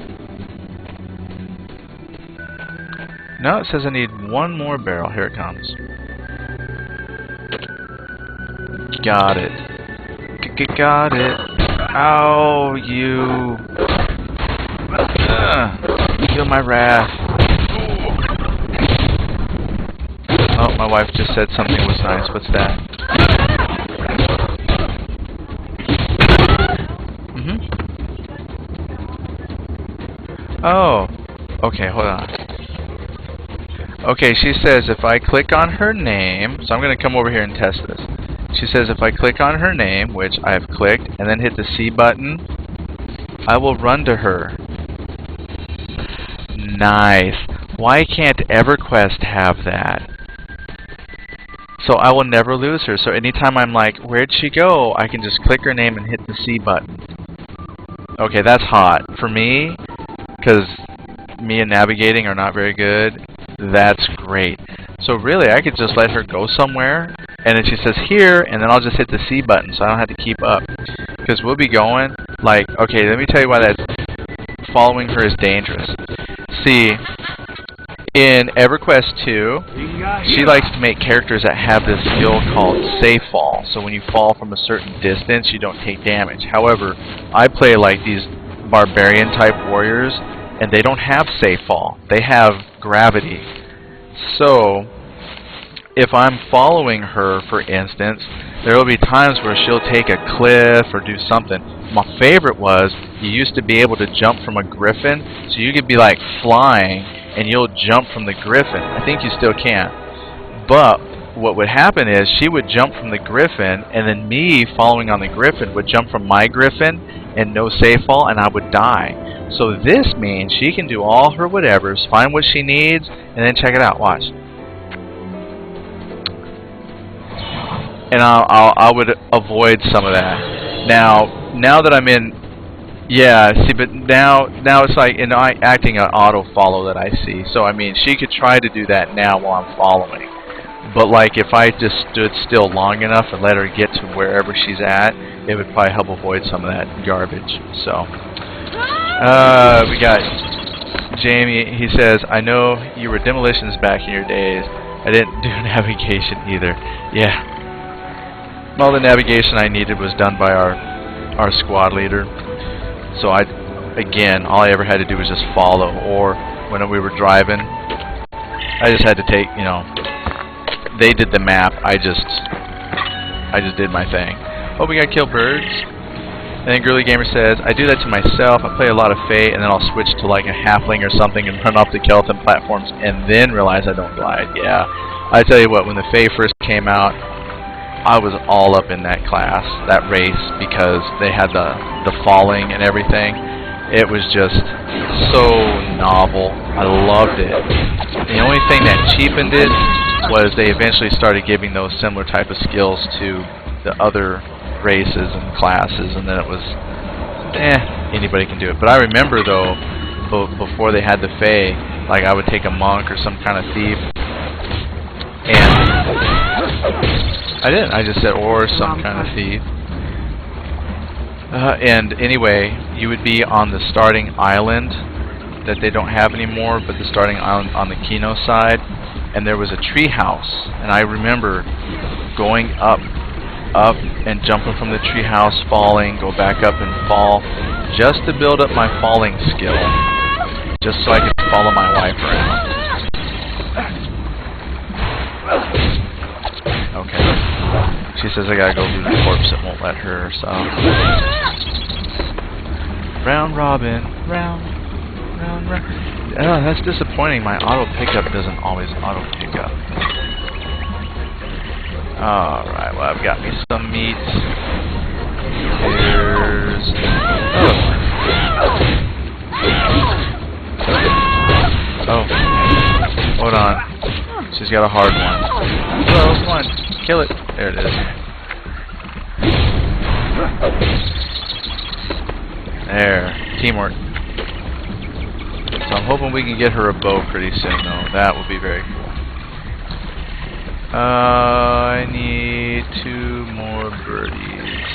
No, it says I need one more barrel. Here it comes. Got it. Got it. Ow, you. Feel my wrath. Oh, my wife just said something was nice. What's that? Oh. Okay, hold on. Okay, she says if I click on her name, so I'm going to come over here and test this. She says if I click on her name, which I have clicked, and then hit the C button, I will run to her. Nice. Why can't EverQuest have that? So I will never lose her. So anytime I'm like, where'd she go? I can just click her name and hit the C button. Okay, that's hot. For me, because me and navigating are not very good, that's great. So really, I could just let her go somewhere, and then she says here, and then I'll just hit the C button so I don't have to keep up. Because we'll be going, like, okay, let me tell you why that following her is dangerous. See, in EverQuest 2, she likes to make characters that have this skill called safe fall. So when you fall from a certain distance, you don't take damage. However, I play like these barbarian type warriors, and they don't have safe fall. They have gravity. So if I'm following her, for instance, there will be times where she'll take a cliff or do something. My favorite was, you used to be able to jump from a griffin, so you could be like flying and you'll jump from the griffin. I think you still can. But what would happen is she would jump from the griffin, and then me following on the griffin would jump from my griffin and no safe fall, and I would die. So this means she can do all her whatevers, find what she needs, and then check it out. Watch. And I would avoid some of that. Now that I'm in, yeah. See, but now it's like acting an auto follow that I see. So I mean, she could try to do that now while I'm following. But like if I just stood still long enough and let her get to wherever she's at, it would probably help avoid some of that garbage. So we got Jamie. He says, I know you were demolitions back in your days. I didn't do navigation either. Yeah. All the navigation I needed was done by our squad leader. So again, all I ever had to do was just follow. Or when we were driving, I just had to take, you know, they did the map. I just did my thing. Oh, we got kill birds. And then Girly Gamer says, I do that to myself. I play a lot of Fae, and then I'll switch to like a halfling or something and run off the Keltham platforms, and then realize I don't glide. Yeah, I tell you what, when the Fae first came out, I was all up in that class, that race, because they had the falling and everything. It was just so novel. I loved it. The only thing that cheapened it was they eventually started giving those similar type of skills to the other races and classes, and then it was, anybody can do it. But I remember though, before they had the Fae, like I would take a monk or some kind of thief, and I didn't. I just said or some kind of thief. And anyway, you would be on the starting island that they don't have anymore, but the starting island on the Kino side, and there was a tree house, and I remember going up and jumping from the tree house, falling, go back up and fall, just to build up my falling skill, just so I could follow my wife around. Okay. She says I gotta go through the corpse, it won't let her, so. Round robin, round. Oh, that's disappointing. My auto pickup doesn't always auto pick up. Alright, well, I've got me some meat. Here's... Oh. Hold on. She's got a hard one. Hello, come on. Kill it. There it is. There. Teamwork. So I'm hoping we can get her a bow pretty soon, though. That would be very cool. I need 2 more birdies.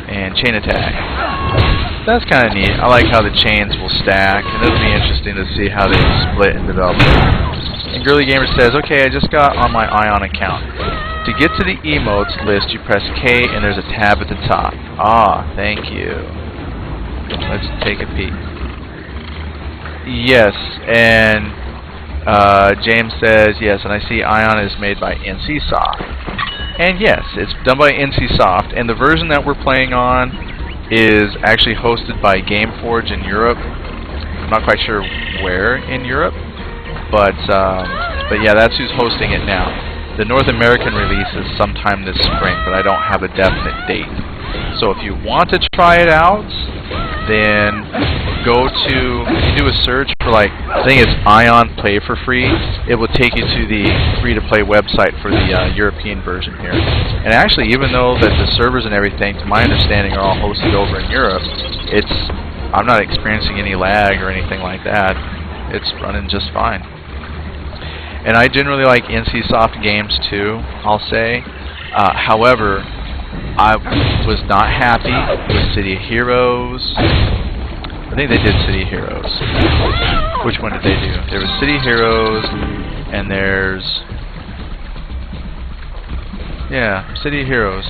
And chain attack. That's kind of neat. I like how the chains will stack, and it'll be interesting to see how they split and develop. And Girly Gamer says, okay, I just got on my Ion account. To get to the emotes list, you press K and there's a tab at the top. Ah, thank you. Let's take a peek. Yes, and James says, yes, and I see Ion is made by NCSoft. And yes, it's done by NCSoft, and the version that we're playing on is actually hosted by Gameforge in Europe. I'm not quite sure where in Europe, but yeah, that's who's hosting it now. The North American release is sometime this spring, but I don't have a definite date. So if you want to try it out, then go to, you do a search for, like, I think it's Ion Play for Free. It will take you to the free-to-play website for the European version here. And actually, even though that the servers and everything, to my understanding, are all hosted over in Europe, I'm not experiencing any lag or anything like that. It's running just fine. And I generally like NCSoft games too, I'll say. However, I was not happy with City of Heroes. I think they did City of Heroes. Which one did they do? There was City of Heroes, and there's... yeah, City of Heroes.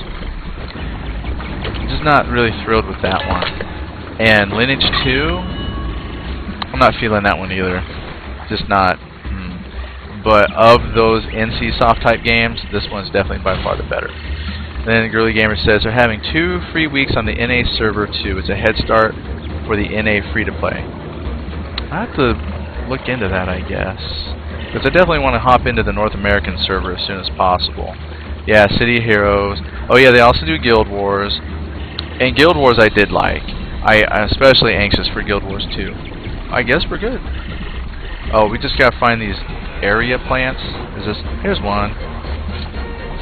I'm just not really thrilled with that one. And Lineage 2, I'm not feeling that one either. Just not. But of those NCSoft type games, this one's definitely by far the better. And then Girly Gamer says they're having 2 free weeks on the NA server too. It's a head start for the NA free-to-play. I have to look into that, I guess. Because I definitely want to hop into the North American server as soon as possible. Yeah, City of Heroes. Oh yeah, they also do Guild Wars. And Guild Wars I did like. I'm especially anxious for Guild Wars 2. I guess we're good. Oh, we just gotta find these area plants. Here's one.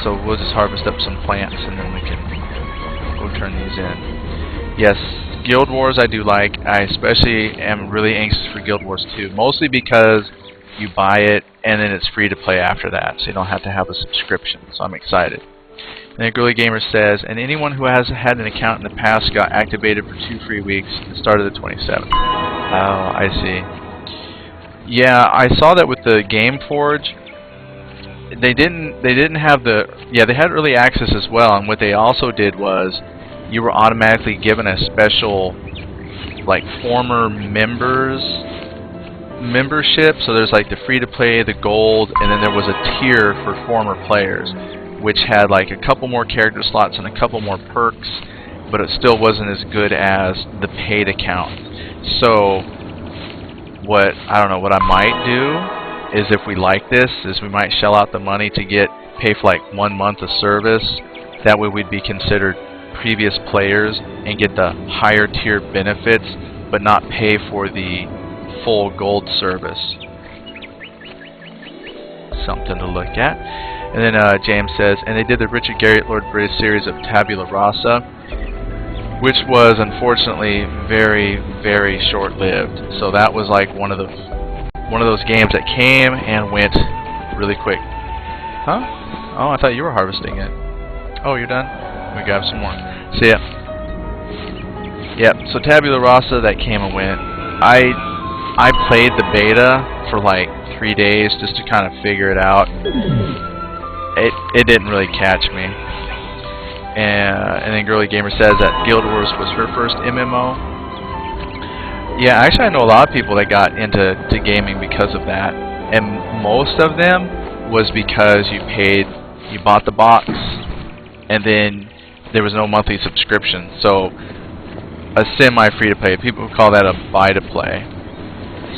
So we'll just harvest up some plants and then we can go turn these in. Yes, Guild Wars I do like. I especially am really anxious for Guild Wars 2, mostly because you buy it and then it's free to play after that, so you don't have to have a subscription. So I'm excited. And then Girly Gamer says, and anyone who has had an account in the past got activated for 2 free weeks and started the 27th. Oh, I see. Yeah, I saw that with the Gameforge. They didn't have the, yeah, they had early access as well, and what they also did was you were automatically given a special, like, former members membership. So there's like the free-to-play, the gold, and then there was a tier for former players, which had like a couple more character slots and a couple more perks, but it still wasn't as good as the paid account. So what I might do is, if we like this, is we might shell out the money to pay for like 1 month of service. That way we'd be considered previous players and get the higher tier benefits, but not pay for the full gold service. Something to look at. And then James says, and they did the Richard Garriott Lord British series of Tabula Rasa, which was unfortunately very, very short-lived. So that was like one of those games that came and went really quick. Huh? Oh, I thought you were harvesting it. Oh, you're done? Let me grab some more. See ya. Yep, so Tabula Rasa, that came and went. I played the beta for like 3 days just to kind of figure it out. It didn't really catch me. And then Girly Gamer says that Guild Wars was her first MMO. Yeah, actually I know a lot of people that got into gaming because of that. And most of them was because you bought the box, and then there was no monthly subscription. So a semi-free-to-play. People would call that a buy-to-play.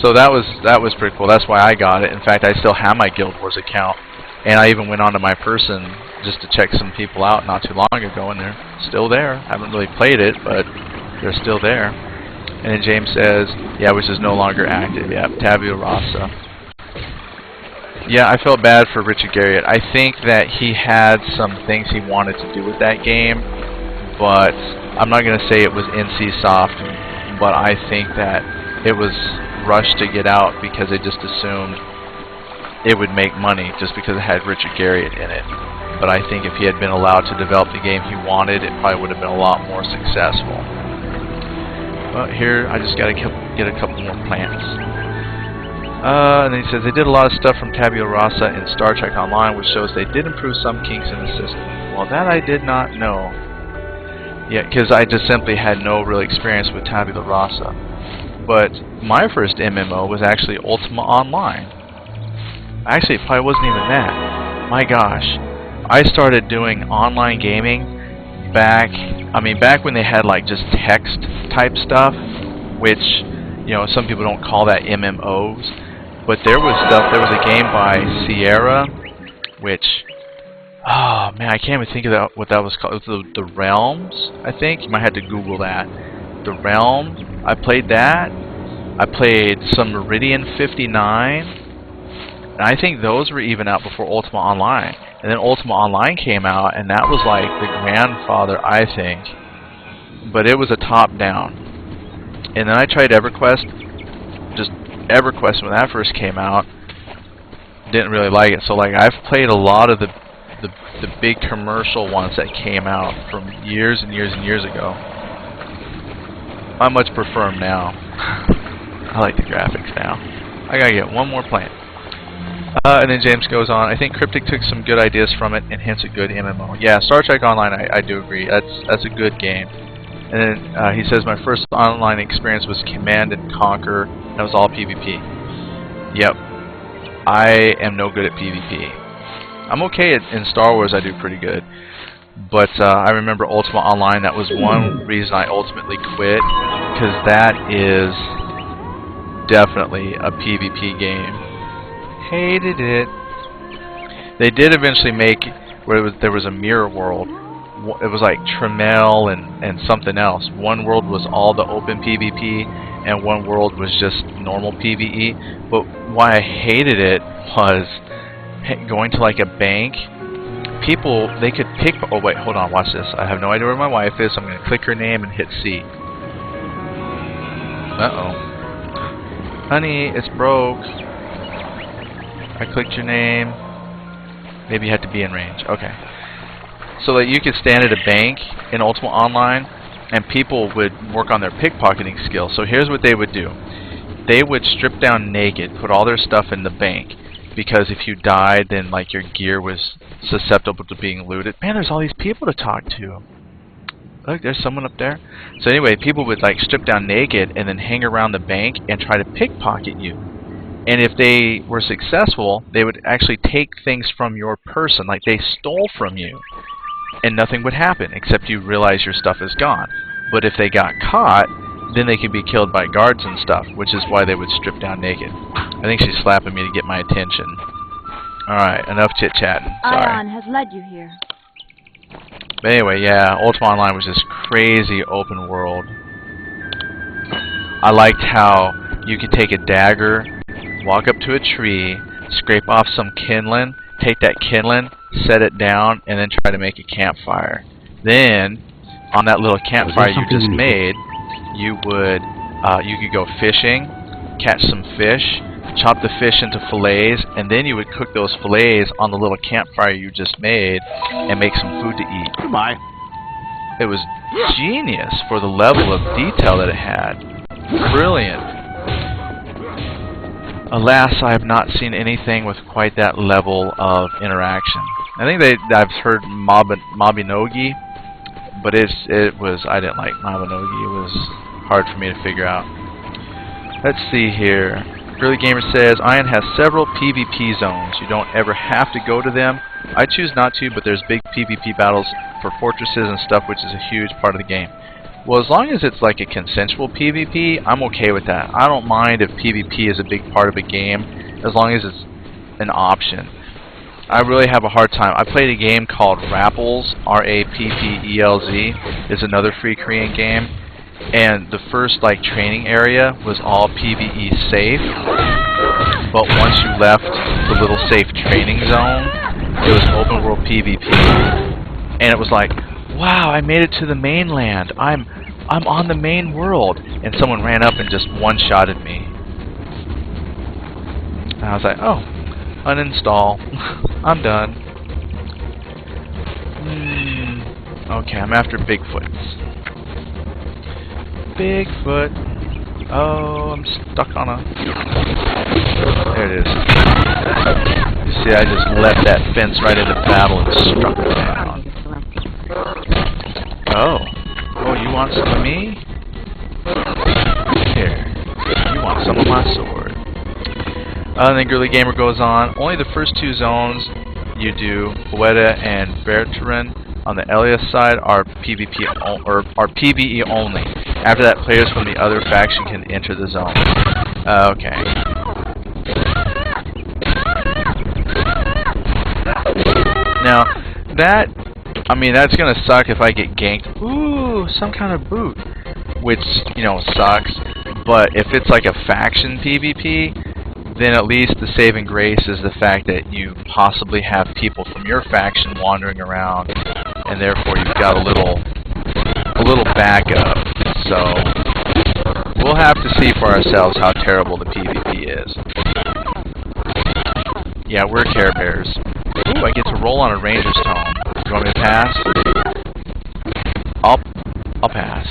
So that was pretty cool. That's why I got it. In fact, I still have my Guild Wars account, and I even went onto my person just to check some people out not too long ago, and they're still there. I haven't really played it, but they're still there. And then James says, yeah, which is no longer active. Yeah, Tabula Rasa. Yeah, I felt bad for Richard Garriott. I think that he had some things he wanted to do with that game, but I'm not going to say it was NCSoft, but I think that it was rushed to get out because they just assumed it would make money just because it had Richard Garriott in it. But I think if he had been allowed to develop the game he wanted, it probably would have been a lot more successful. Well, here I just got to get a couple more plants. And then he says they did a lot of stuff from Tabula Rasa in Star Trek Online, which shows they did improve some kinks in the system. Well, that I did not know. Yeah, because I just simply had no real experience with Tabula Rasa. But my first MMO was actually Ultima Online. Actually, it probably wasn't even that. My gosh. I started doing online gaming back when they had like just text type stuff, which, you know, some people don't call that MMOs, but there was a game by Sierra, which, oh man, I can't even think of what that was called. It was the Realms, I think. You might have to Google that. The Realm, I played that. I played some Meridian 59, and I think those were even out before Ultima Online. And then Ultima Online came out, and that was like the grandfather, I think. But it was a top-down. And then I tried EverQuest. Just EverQuest when that first came out. Didn't really like it. So like I've played a lot of the big commercial ones that came out from years and years and years ago. I much prefer them now. I like the graphics now. I gotta get one more plant. And then James goes on, I think Cryptic took some good ideas from it, and hence a good MMO. Yeah, Star Trek Online, I do agree. That's a good game. And then he says, my first online experience was Command & Conquer. That was all PvP. Yep. I am no good at PvP. I'm okay in Star Wars, I do pretty good. But I remember Ultima Online, that was one reason I ultimately quit, because that is definitely a PvP game. Hated it. They did eventually make where there was a mirror world. It was like Tremel and something else. One world was all the open PvP, and one world was just normal PvE. But why I hated it was going to like a bank. People, they could pick. Oh wait, hold on, watch this. I have no idea where my wife is. So I'm going to click her name and hit C. Uh-oh. Honey, it's broke. I clicked your name. Maybe you had to be in range. Okay. So that you could stand at a bank in Ultima Online, and people would work on their pickpocketing skills. So here's what they would do. They would strip down naked, put all their stuff in the bank, because if you died, then like your gear was susceptible to being looted. Man, there's all these people to talk to. Look, there's someone up there. So anyway, people would like strip down naked and then hang around the bank and try to pickpocket you. And if they were successful, they would actually take things from your person, like they stole from you. And nothing would happen except you realize your stuff is gone. But if they got caught, then they could be killed by guards and stuff, which is why they would strip down naked. I think she's slapping me to get my attention. Alright, enough chit-chatting. Sorry. Ion has led you here. But anyway, yeah, Ultima Online was this crazy open world. I liked how you could take a dagger, walk up to a tree, scrape off some kindling, take that kindling, set it down, and then try to make a campfire. Then, on that little campfire you just made, you could go fishing, catch some fish, chop the fish into fillets, and then you would cook those fillets on the little campfire you just made and make some food to eat. Goodbye. It was genius for the level of detail that it had. Brilliant. Alas, I have not seen anything with quite that level of interaction. I think I've heard Mabinogi, but I didn't like Mabinogi. It was hard for me to figure out. Let's see here. Girly Gamer says, Ion has several PvP zones. You don't ever have to go to them. I choose not to, but there's big PvP battles for fortresses and stuff, which is a huge part of the game. Well, as long as it's like a consensual PvP, I'm okay with that. I don't mind if PvP is a big part of a game, as long as it's an option. I really have a hard time. I played a game called Rappelz, R-A-P-P-E-L-Z. It's another free Korean game. And the first training area was all PvE safe, but once you left the little safe training zone, it was open world PvP, and it was like, wow, I made it to the mainland. I'm on the main world, and someone ran up and just one-shotted me. And I was like, oh, uninstall. I'm done. Okay, I'm after Bigfoots. Bigfoot. Oh, I'm stuck on a... There it is. You see, I just left that fence right into battle and struck it down. Oh. Oh, you want some of me? Here. You want some of my sword. And then Girly Gamer goes on. Only the first two zones you do, Poeta and Bertrand, on the Elias side are PvP or are PvE only. After that, players from the other faction can enter the zone. Okay. Now, that's gonna suck if I get ganked. Ooh, some kind of boot, which sucks. But if it's like a faction PvP, then at least the saving grace is the fact that you possibly have people from your faction wandering around, and therefore you've got a little backup. So we'll have to see for ourselves how terrible the PvP is. Yeah, we're Care Bears. Ooh, I get to roll on a Ranger's Tome. Do you want me to pass? I'll pass.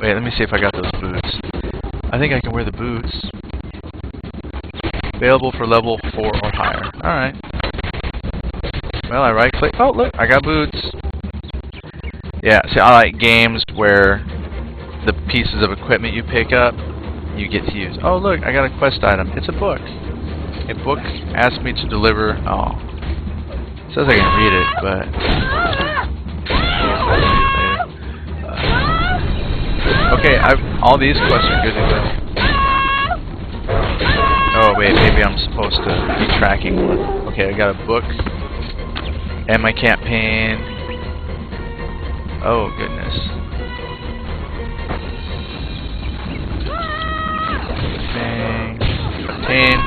Wait, let me see if I got those boots. I think I can wear the boots. Available for level 4 or higher. Alright. Well, I right click. Oh, look, I got boots. Yeah, see, I like games where the pieces of equipment you pick up, you get to use. Oh, look, I got a quest item. It's a book. A book asked me to deliver. Oh. It says I can read it, but... okay, all these quests are good to go. Oh, wait, maybe I'm supposed to be tracking one. Okay, I got a book. And my campaign. Oh, goodness. Bang. Obtain.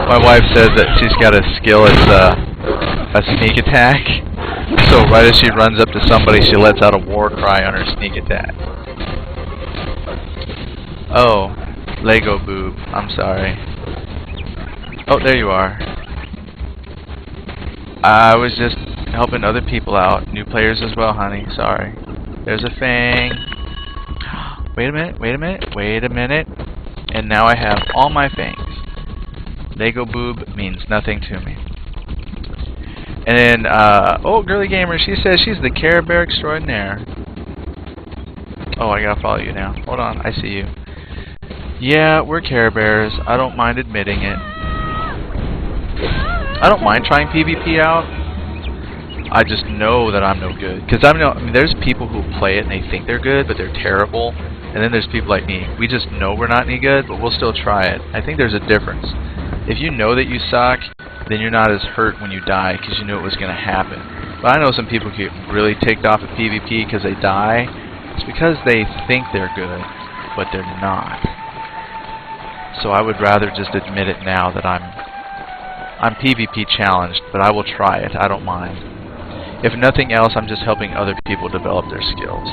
My wife says that she's got a skill as a sneak attack. So right as she runs up to somebody, she lets out a war cry on her sneak attack. Oh, Lego boob. I'm sorry. Oh, there you are. I was just helping other people out. New players as well, honey. Sorry. There's a fang. Wait a minute. And now I have all my fangs. Lego boob means nothing to me. And then, oh, Girly Gamer, she says she's the Care Bear extraordinaire. Oh, I gotta follow you now. Hold on, I see you. Yeah, we're Care Bears. I don't mind admitting it. I don't mind trying PvP out. I just know that I'm no good. Because I mean, there's people who play it and they think they're good, but they're terrible. And then there's people like me. We just know we're not any good, but we'll still try it. I think there's a difference. If you know that you suck, then you're not as hurt when you die because you knew it was going to happen. But I know some people get really ticked off at PvP because they die. It's because they think they're good, but they're not. So I would rather just admit it now that I'm PvP challenged, but I will try it. I don't mind. If nothing else, I'm just helping other people develop their skills.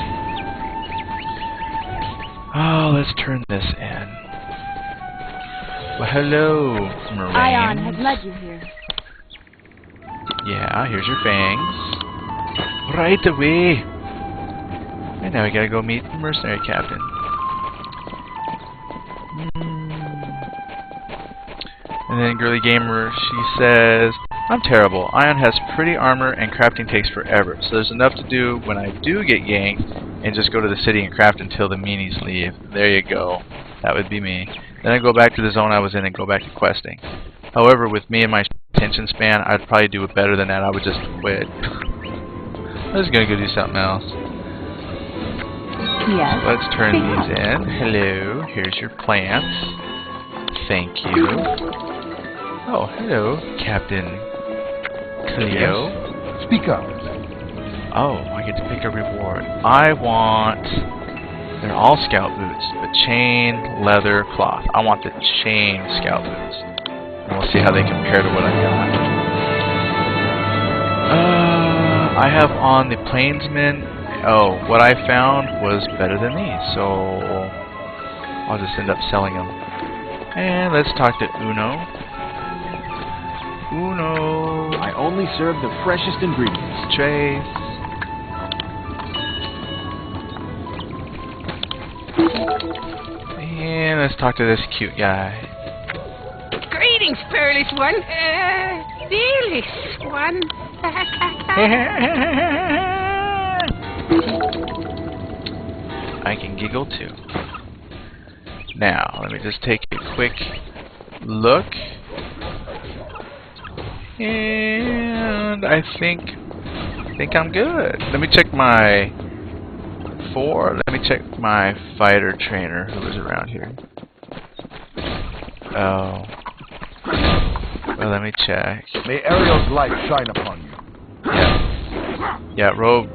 Oh, let's turn this in. Well, hello, Marines. Ion has led you here. Yeah, here's your fangs. Right away. And now we gotta go meet the mercenary captain. And then Girly Gamer, she says, I'm terrible. Ion has pretty armor and crafting takes forever. So there's enough to do when I do get yanked and just go to the city and craft until the meanies leave. There you go. That would be me. Then I go back to the zone I was in and go back to questing. However, with me and my attention span, I'd probably do it better than that. I would just quit. I was gonna go do something else. Yes. Let's turn these in. Hello. Here's your plants. Thank you. Oh, hello, Captain Cleo. Yes. Speak up. Oh, I get to pick a reward. I want... They're all scout boots, but chain, leather, cloth. I want the chain scout boots. And we'll see how they compare to what I got. I have on the Plainsman. Oh, what I found was better than these, so I'll just end up selling them. And let's talk to Uno. Uno. I only serve the freshest ingredients. Trace. And let's talk to this cute guy. Greetings, Peerless One. Fearless One. I can giggle too. Now, let me just take a quick look. And I think I'm good. Let me check my let me check my fighter trainer who was around here. Oh. Well, let me check. May Ariel's light shine upon you. Yeah. Yeah, Robe.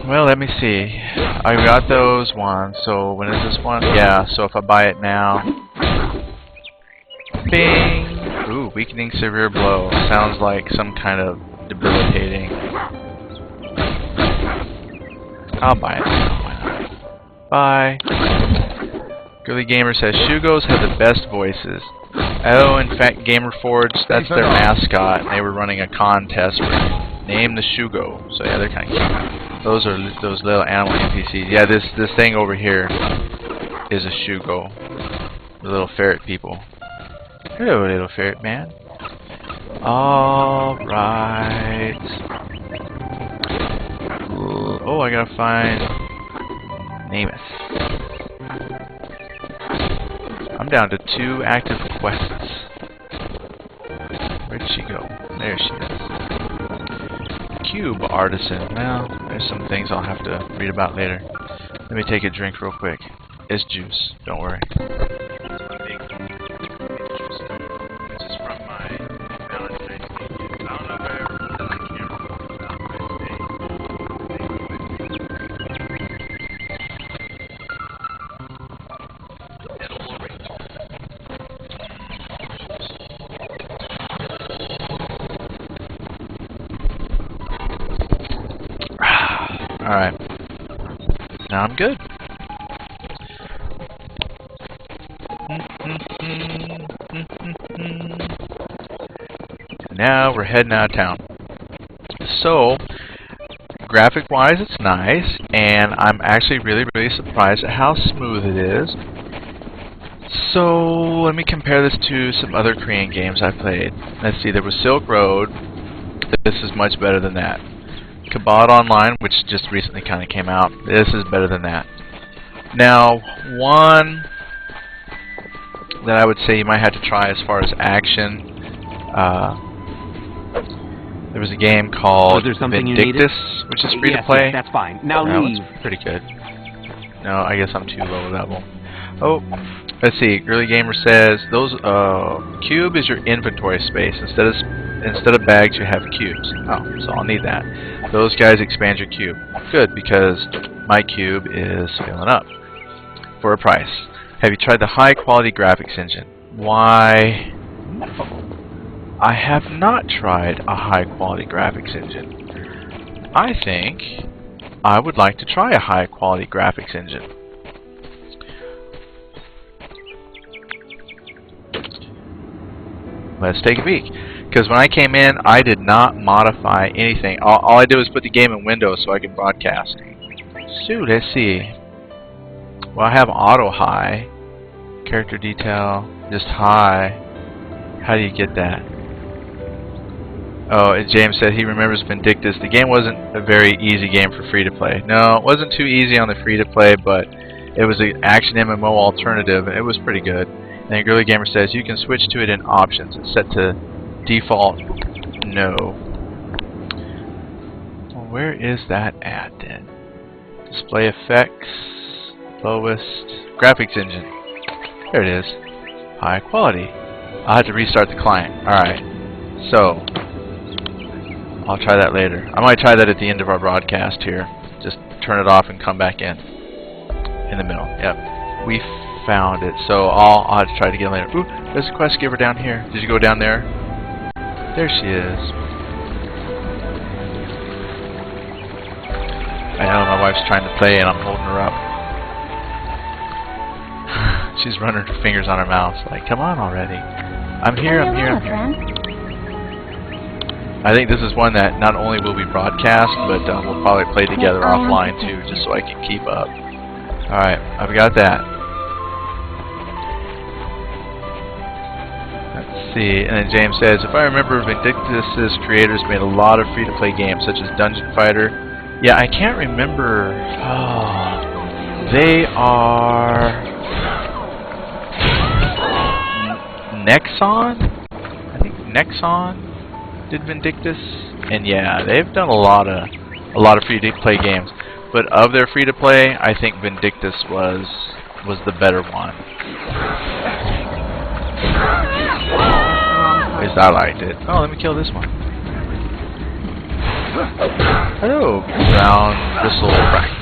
Well, let me see. I got those ones. So when is this one? Yeah, so if I buy it now. Bing! Ooh, weakening severe blow. Sounds like some kind of debilitating. I'll buy it now. Why not? Bye. Girly Gamer says Shugos have the best voices. Oh, in fact, Gamerforge, that's their mascot, and they were running a contest for Name the Shugo. So yeah, they're kind of cute. Those are those little animal NPCs. Yeah, this thing over here is a Shugo. The little ferret people. Hello, little ferret man. All right. Oh, I gotta find Namus. I'm down to 2 active quests. Where'd she go? There she is. Cube Artisan. Well, there's some things I'll have to read about later. Let me take a drink real quick. It's juice. Don't worry. This is from my Valentine's Day. I don't know if I ever put this on camera for Valentine's Day. Alright. Now I'm good. Now we're heading out of town. So, graphic-wise it's nice, and I'm actually really surprised at how smooth it is. So let me compare this to some other Korean games I played. Let's see, there was Silk Road. This is much better than that. Kabad Online, which just recently kind of came out. This is better than that. Now, one that I would say you might have to try as far as action. There was a game called Vindictus, which is free to play. Yes, that's fine. Now that leave. one's pretty good. No, I guess I'm too low level. Oh, let's see. Girly Gamer says those cube is your inventory space. Instead of bags, you have cubes. Oh, so I'll need that. Those guys expand your cube. Good, because my cube is filling up for a price. Have you tried the high quality graphics engine? Why? No. I have not tried a high quality graphics engine. I think I would like to try a high quality graphics engine. Let's take a peek. Because when I came in, I did not modify anything. All I did was put the game in Windows so I could broadcast. So let's see. Well, I have auto high, character detail, just high. How do you get that? Oh, and James said he remembers Vindictus. The game wasn't a very easy game for free-to-play. No, it wasn't too easy on the free-to-play, but it was an action MMO alternative, and it was pretty good. And then Girly Gamer says you can switch to it in options. It's set to default no. Well, where is that at then? Display effects, lowest, graphics engine. There it is. High quality. I'll have to restart the client. Alright. So, I'll try that later. I might try that at the end of our broadcast here. Just turn it off and come back in the middle. Yep. We found it. So I'll have to try to get in later. Ooh, there's a quest giver down here. Did you go down there? There she is. I know my wife's trying to play and I'm holding her up. She's running her fingers on her mouth like, come on already. I'm here, I'm here, I'm here. I think this is one that not only will we broadcast, but we'll probably play together offline too, just so I can keep up. Alright, I've got that. Let's see, and then James says, if I remember, Vindictus' creators made a lot of free-to-play games, such as Dungeon Fighter. Yeah, I can't remember. Oh, they are Nexon? I think Nexon did Vindictus, and yeah, they've done a lot of free-to-play games. But of their free-to-play, I think Vindictus was the better one. At least I liked it. Oh, let me kill this one. Hello, brown bristle Rex.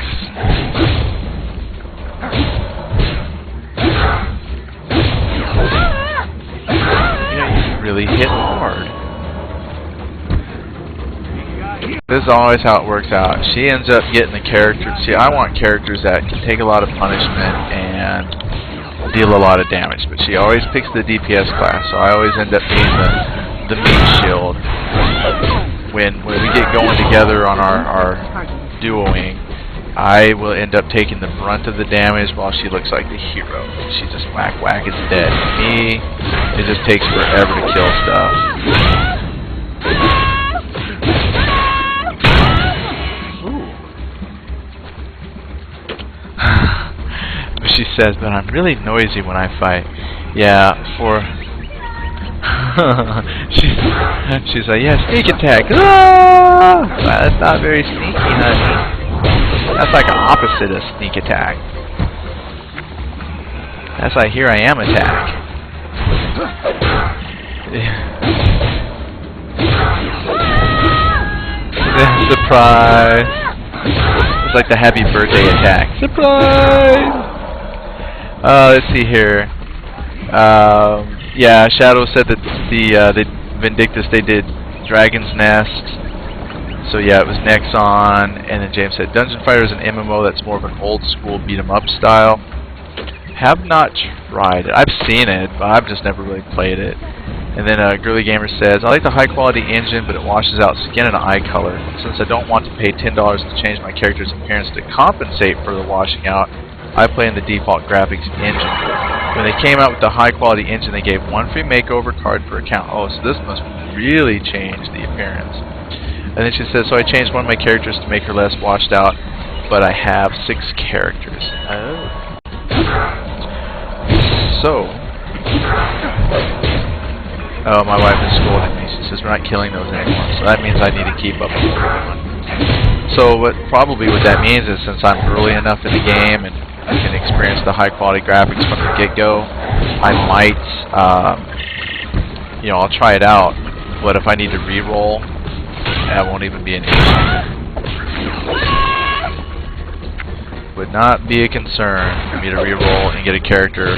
Yeah, you really hit hard. This is always how it works out. She ends up getting the character. See, I want characters that can take a lot of punishment and deal a lot of damage, but she always picks the DPS class, so I always end up being the meat shield. When we get going together on our duoing, I will end up taking the brunt of the damage while she looks like the hero. She just whack, it's dead. Me, it just takes forever to kill stuff. She says that I'm really noisy when I fight. Yeah, she's like, yeah, sneak attack. Ah! Well, that's not very sneaky, honey. That's like an opposite of sneak attack. That's like here I am attack. Surprise. It's like the happy birthday attack. Surprise! Let's see here. Yeah, Shadow said that the Vindictus, they did Dragon's Nest. So yeah, it was Nexon, and then James said Dungeon Fighter is an MMO that's more of an old school beat 'em up style. Have not tried it. I've seen it, but I've just never really played it. And then Girly Gamer says, I like the high quality engine, but it washes out skin and eye color. Since I don't want to pay $10 to change my character's appearance to compensate for the washing out, I play in the default graphics engine. When they came out with the high quality engine, they gave 1 free makeover card per account. Oh, so this must really change the appearance. And then she says, so I changed one of my characters to make her less washed out, but I have 6 characters. Oh. So. Oh, my wife is scolding me. She says we're not killing those anymore. So that means I need to keep up with everyone. So what that means is since I'm early enough in the game and I can experience the high quality graphics from the get-go, I might, I'll try it out. But if I need to re-roll, that won't even be an issue. Would not be a concern for me to re-roll and get a character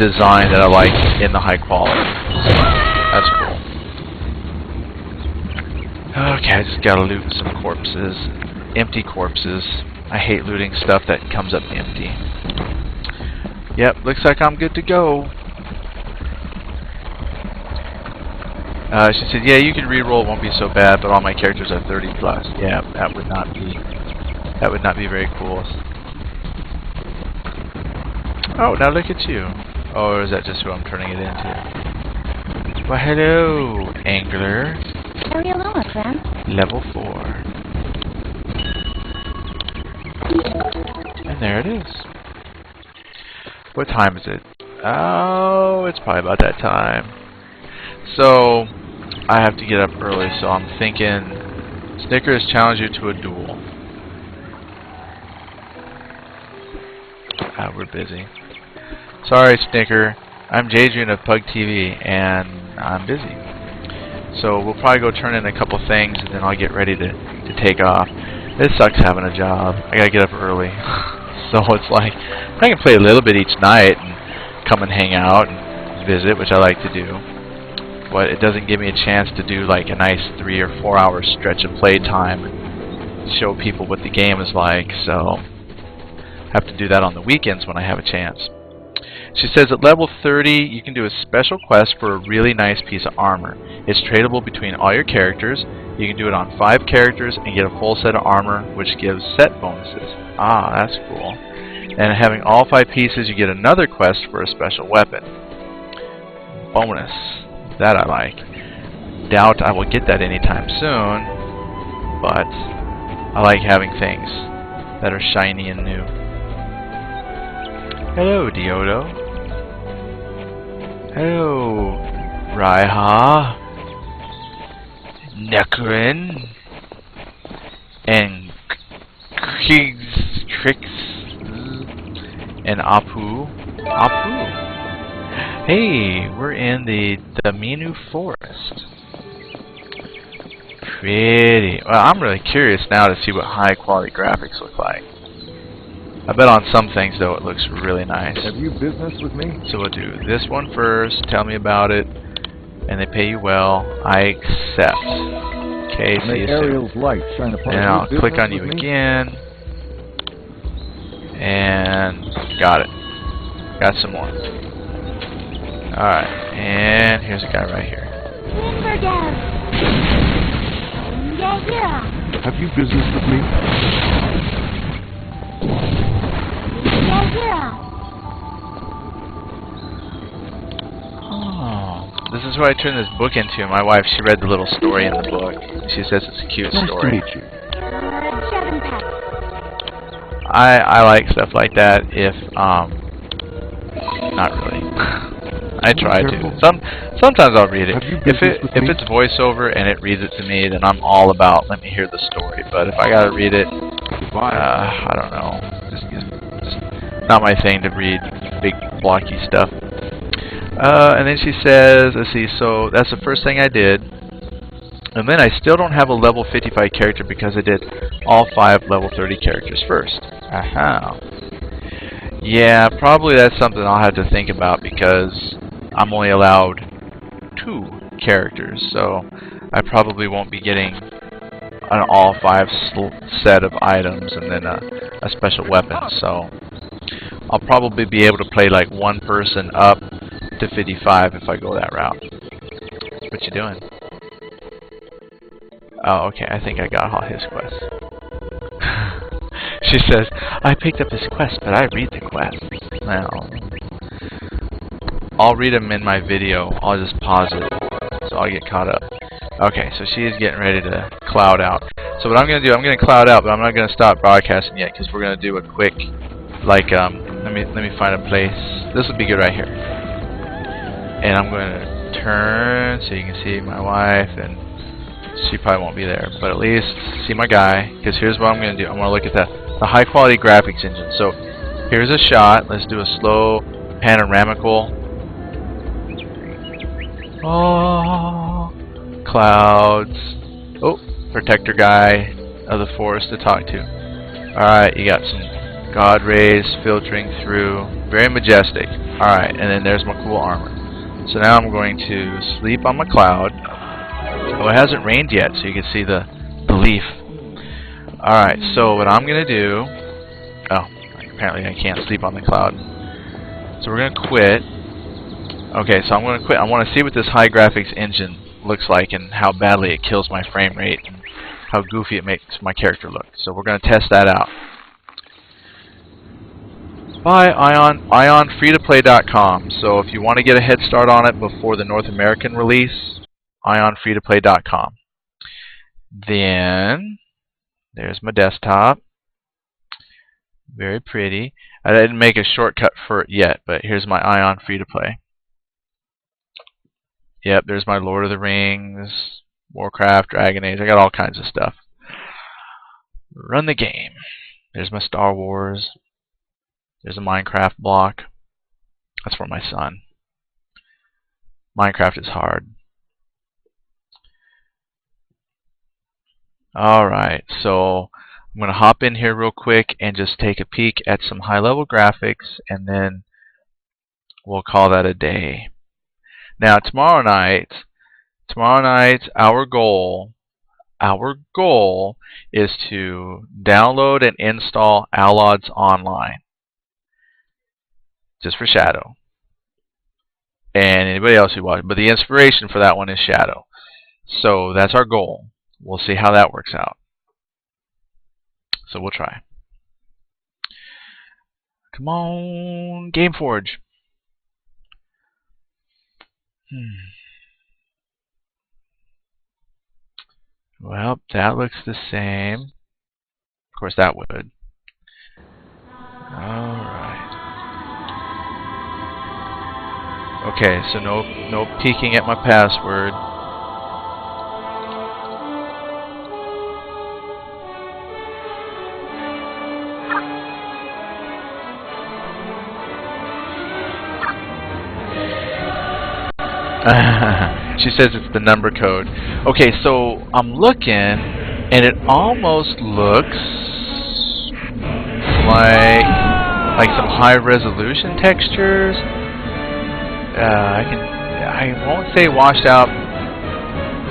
design that I like in the high quality. So, that's cool. Okay, I just gotta loot some corpses. Empty corpses. I hate looting stuff that comes up empty. Yep, looks like I'm good to go. She said, yeah, you can re-roll, it won't be so bad, but all my characters are 30 plus. Yeah, that would not be very cool. Oh, now look at you. Oh, or is that just who I'm turning it into? Well, hello, Angler. Hello, my friend. Level 4. And there it is. What time is it? Oh, it's probably about that time. So, I have to get up early, so I'm thinking Snickers challenge you to a duel. We're busy. Sorry, Snicker. I'm Jadrian of Pug TV, and I'm busy. So we'll probably go turn in a couple things, and then I'll get ready to take off. It sucks having a job. I gotta get up early. So it's like, I can play a little bit each night and come and hang out and visit, which I like to do. But it doesn't give me a chance to do like a nice 3 or 4 hour stretch of playtime and show people what the game is like. So I have to do that on the weekends when I have a chance. She says at level 30 you can do a special quest for a really nice piece of armor. It's tradable between all your characters. You can do it on 5 characters and get a full set of armor, which gives set bonuses. Ah, that's cool. And having all 5 pieces, you get another quest for a special weapon. Bonus. That I like. Doubt I will get that anytime soon, but I like having things that are shiny and new. Hello, Diodo. Hello, Raiha. Necrin. And Trix. And Apu. Hey, we're in the Daminu Forest. Pretty. Well, I'm really curious now to see what high quality graphics look like. I bet on some things, though, it looks really nice. Have you business with me? So we'll do this one first, tell me about it, and they pay you well. I accept. Okay, see you Ariel's soon. light shine upon And you. I'll click on Business you with me? again. And got it. Got some more. Alright, and here's a guy right here. Have you business with me? Oh, this is where I turned this book into. My wife, she read the little story in the book. She says it's a cute Nice story. to meet you. I like stuff like that if, not really. I try to. Sometimes I'll read it. Have you If business with me? it's voiceover and it reads it to me, then I'm all about let me hear the story. But if I gotta read it, I don't know. Just not my thing to read big blocky stuff. And then she says, let's see. So that's the first thing I did. And then I still don't have a level 55 character because I did all 5 level 30 characters first. Aha. Yeah, probably that's something I'll have to think about because I'm only allowed 2 characters, so I probably won't be getting an all 5 set of items and then a special weapon, so I'll probably be able to play like one person up to 55 if I go that route. What you doing? Oh, okay, I think I got all his quests. She says, I picked up his quest, but I read the quest. Well, I'll read them in my video. I'll just pause it so I'll get caught up. Okay, so she is getting ready to cloud out. So what I'm going to do, I'm going to cloud out, but I'm not going to stop broadcasting yet because we're going to do a quick, like, let me find a place. This would be good right here. And I'm going to turn so you can see my wife, and she probably won't be there, but at least see my guy. Because here's what I'm going to do. I'm going to look at the high quality graphics engine. So here's a shot. Let's do a slow panoramical. Oh, clouds. Oh, protector guy of the forest to talk to. Alright, you got some God rays filtering through. Very majestic. Alright, and then there's my cool armor. So now I'm going to sleep on my cloud. Oh, it hasn't rained yet, so you can see the leaf. Alright, so what I'm going to do... Oh, apparently I can't sleep on the cloud. So we're going to quit. Okay, so I'm going to quit. I want to see what this high graphics engine looks like and how badly it kills my frame rate and how goofy it makes my character look. So we're going to test that out. Buy ionfreetoplay.com. So if you want to get a head start on it before the North American release, ionfreetoplay.com. Then there's my desktop. Very pretty. I didn't make a shortcut for it yet, but here's my Ion Free-to-Play. Yep, there's my Lord of the Rings, Warcraft, Dragon Age. I got all kinds of stuff. Run the game. There's my Star Wars. There's a Minecraft block. That's for my son. Minecraft is hard. Alright, so I'm going to hop in here real quick and just take a peek at some high-level graphics, and then we'll call that a day. Now, tomorrow night, our goal is to download and install Allods Online, just for Shadow, and anybody else who watches. But the inspiration for that one is Shadow. So that's our goal. We'll see how that works out. So we'll try. Come on, GameForge. Well, that looks the same. Of course, that would. Alright. Okay, so no peeking at my password. She says it's the number code. Okay, so I'm looking, and it almost looks like some high resolution textures. I won't say washed out,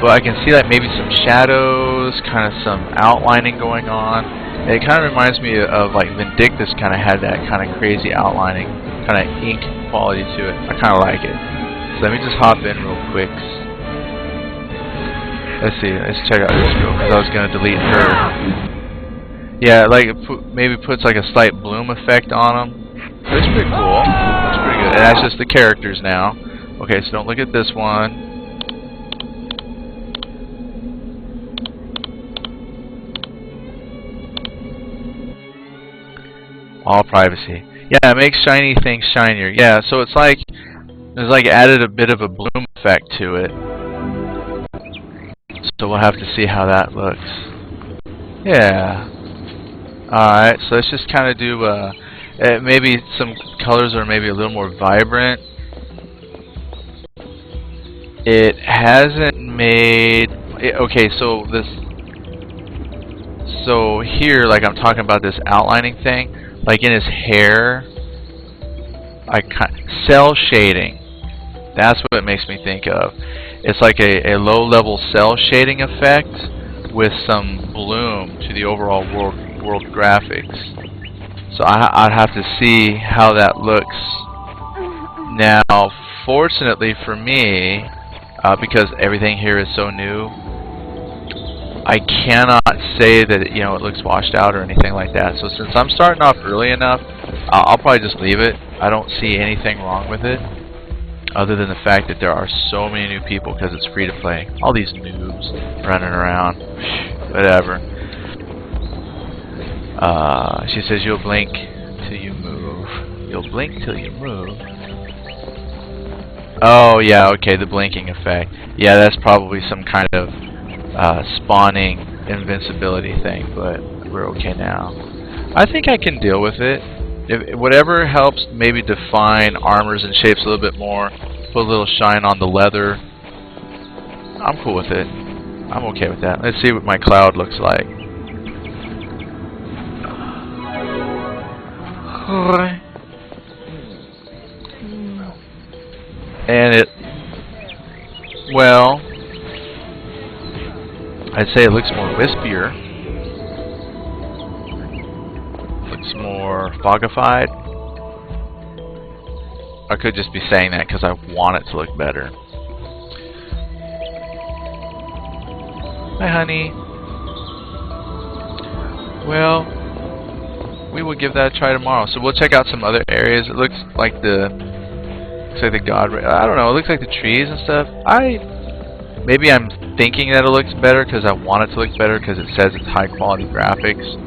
but I can see like maybe some shadows, kind of some outlining going on. And it kind of reminds me of like Vindictus kind of had that kind of crazy outlining, kind of ink quality to it. I kind of like it. So let me just hop in real quick. Let's see. Let's check out this girl because I was gonna delete her. Yeah, like it maybe puts like a slight bloom effect on them. That's pretty cool. That's pretty good. And that's just the characters now. Okay, so don't look at this one. All privacy. Yeah, it makes shiny things shinier. Yeah, so it's like added a bit of a bloom effect to it. So we'll have to see how that looks. Yeah. Alright, so let's just kind of do maybe some colors are maybe a little more vibrant. It hasn't made... Okay, so here, like I'm talking about this outlining thing, like in his hair, cell shading. That's what it makes me think of. It's like a low-level cell shading effect with some bloom to the overall world graphics. So I'd have to see how that looks. Now, fortunately for me, because everything here is so new, I cannot say that it looks washed out or anything like that. So since I'm starting off early enough, I'll probably just leave it. I don't see anything wrong with it. other than the fact that there are so many new people because it's free to play. All these noobs running around. Whatever. She says you'll blink till you move. You'll blink till you move. Oh yeah, okay, the blinking effect. Yeah, that's probably some kind of spawning invincibility thing, but we're okay now. I think I can deal with it. If whatever helps maybe define armors and shapes a little bit more, put a little shine on the leather, I'm cool with it. I'm okay with that. Let's see what my cloud looks like. And it, well, I'd say it looks more wispier. Looks more fogified. I could just be saying that because I want it to look better. Hi, honey. Well, we will give that a try tomorrow. So we'll check out some other areas. It looks like the god. I don't know. It looks like the trees and stuff. Maybe I'm thinking that it looks better because I want it to look better because it says it's high quality graphics.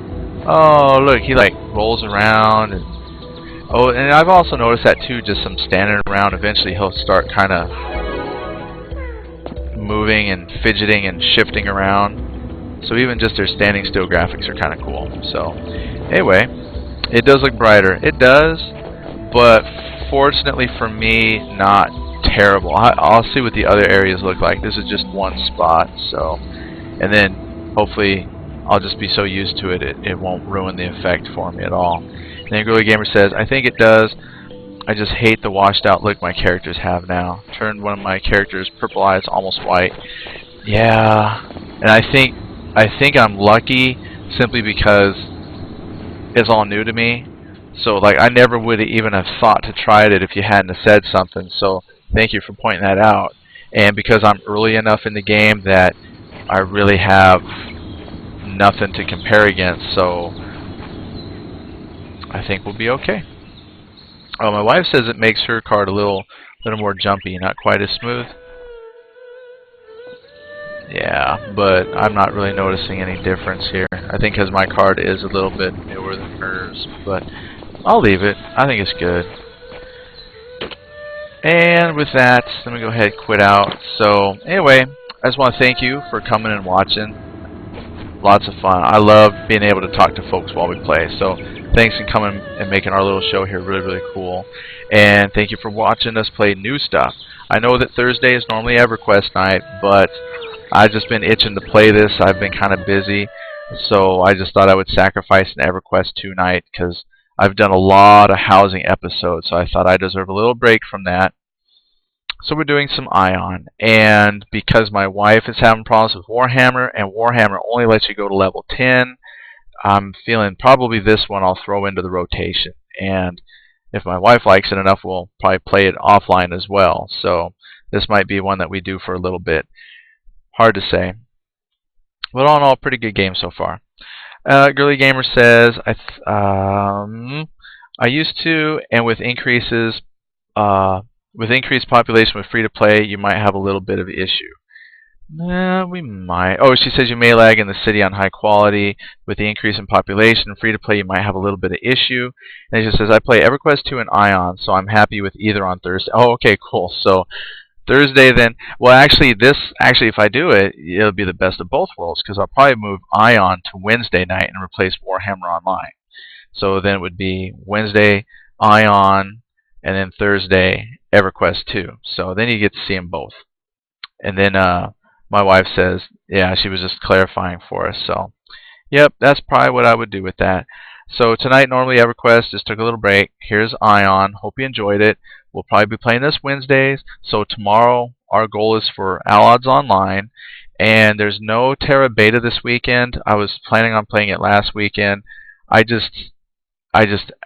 Oh, look, he like rolls around and oh, and I've also noticed that too. Just some standing around. Eventually, he'll start kind of moving and fidgeting and shifting around. So even just their standing still graphics are kind of cool. So anyway, it does look brighter. It does, but fortunately for me, not terrible. I'll see what the other areas look like. This is just one spot, so, and then hopefully I'll just be so used to it, it won't ruin the effect for me at all. And then Girly Gamer says, I think it does. I just hate the washed out look my characters have now. Turned one of my characters' purple eyes almost white. Yeah, and I think I'm lucky simply because it's all new to me. So like I never would even have thought to try it if you hadn't have said something. So thank you for pointing that out. And because I'm early enough in the game that I really have nothing to compare against, so I think we'll be okay. Oh, my wife says it makes her card a little more jumpy, not quite as smooth. Yeah, but I'm not really noticing any difference here. I think because my card is a little bit newer than hers, but I'll leave it. I think it's good. And with that, let me go ahead and quit out. So anyway, I just want to thank you for coming and watching. Lots of fun. I love being able to talk to folks while we play. So thanks for coming and making our little show here really, really cool. And thank you for watching us play new stuff. I know that Thursday is normally EverQuest night, but I've just been itching to play this. I've been kind of busy, so I just thought I would sacrifice an EverQuest 2 night because I've done a lot of housing episodes, so I thought I deserve a little break from that. So we're doing some Ion, and because my wife is having problems with Warhammer, and Warhammer only lets you go to level 10, I'm feeling probably this one I'll throw into the rotation. And if my wife likes it enough, we'll probably play it offline as well. So this might be one that we do for a little bit. Hard to say. But all in all, pretty good game so far. Girly Gamer says, I used to, and with increased population with free-to-play, you might have a little bit of issue. We might. Oh, she says you may lag in the city on high quality. With the increase in population, free-to-play, you might have a little bit of issue. And it just says, I play EverQuest 2 and Ion, so I'm happy with either on Thursday. Oh, okay, cool. So Thursday then, well actually if I do it, it'll be the best of both worlds because I'll probably move Ion to Wednesday night and replace Warhammer Online. So then it would be Wednesday Ion and then Thursday EverQuest 2. So then you get to see them both. And then my wife says, yeah, she was just clarifying for us. So yep, that's probably what I would do with that. So tonight normally EverQuest, just took a little break. Here's Ion. Hope you enjoyed it. We'll probably be playing this Wednesdays. So tomorrow our goal is for Allods Online. And there's no Terra Beta this weekend. I was planning on playing it last weekend. I just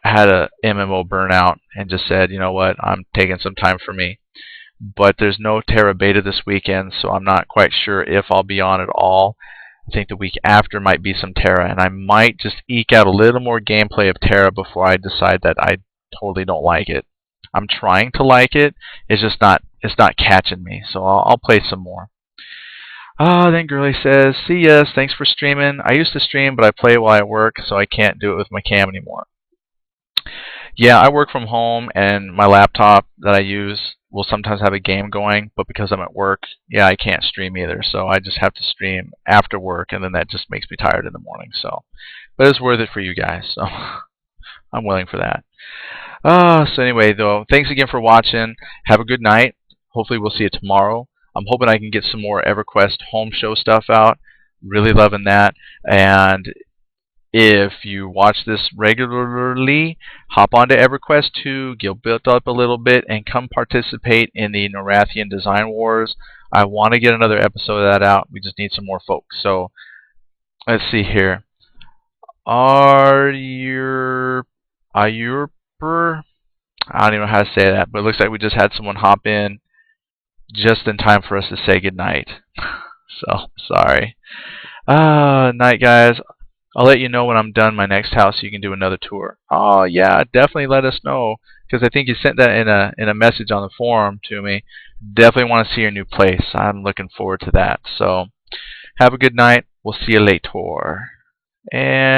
had a MMO burnout and just said, you know what, I'm taking some time for me. But there's no Terra Beta this weekend, so I'm not quite sure if I'll be on at all. I think the week after might be some Terra, and I might just eke out a little more gameplay of Terra before I decide that I totally don't like it. I'm trying to like it. It's just not catching me. So I'll play some more. Then Girly says, "See ya. Thanks for streaming. I used to stream, but I play while I work, so I can't do it with my cam anymore." Yeah, I work from home, and my laptop that I use will sometimes have a game going, but because I'm at work, yeah, I can't stream either. So I just have to stream after work, and then that just makes me tired in the morning. So, but it's worth it for you guys, so I'm willing for that. So anyway, though, thanks again for watching. Have a good night. Hopefully we'll see you tomorrow. I'm hoping I can get some more EverQuest home show stuff out. Really loving that. And if you watch this regularly, hop onto EverQuest 2, get built up a little bit, and come participate in the Norathian Design Wars. I want to get another episode of that out. We just need some more folks. So let's see here. Ayurper? I don't even know how to say that, but it looks like we just had someone hop in just in time for us to say goodnight. So, sorry. Night, guys. I'll let you know when I'm done my next house so you can do another tour. Oh, yeah, definitely let us know, because I think you sent that in a message on the forum to me. Definitely want to see your new place. I'm looking forward to that. So, have a good night. We'll see you later. And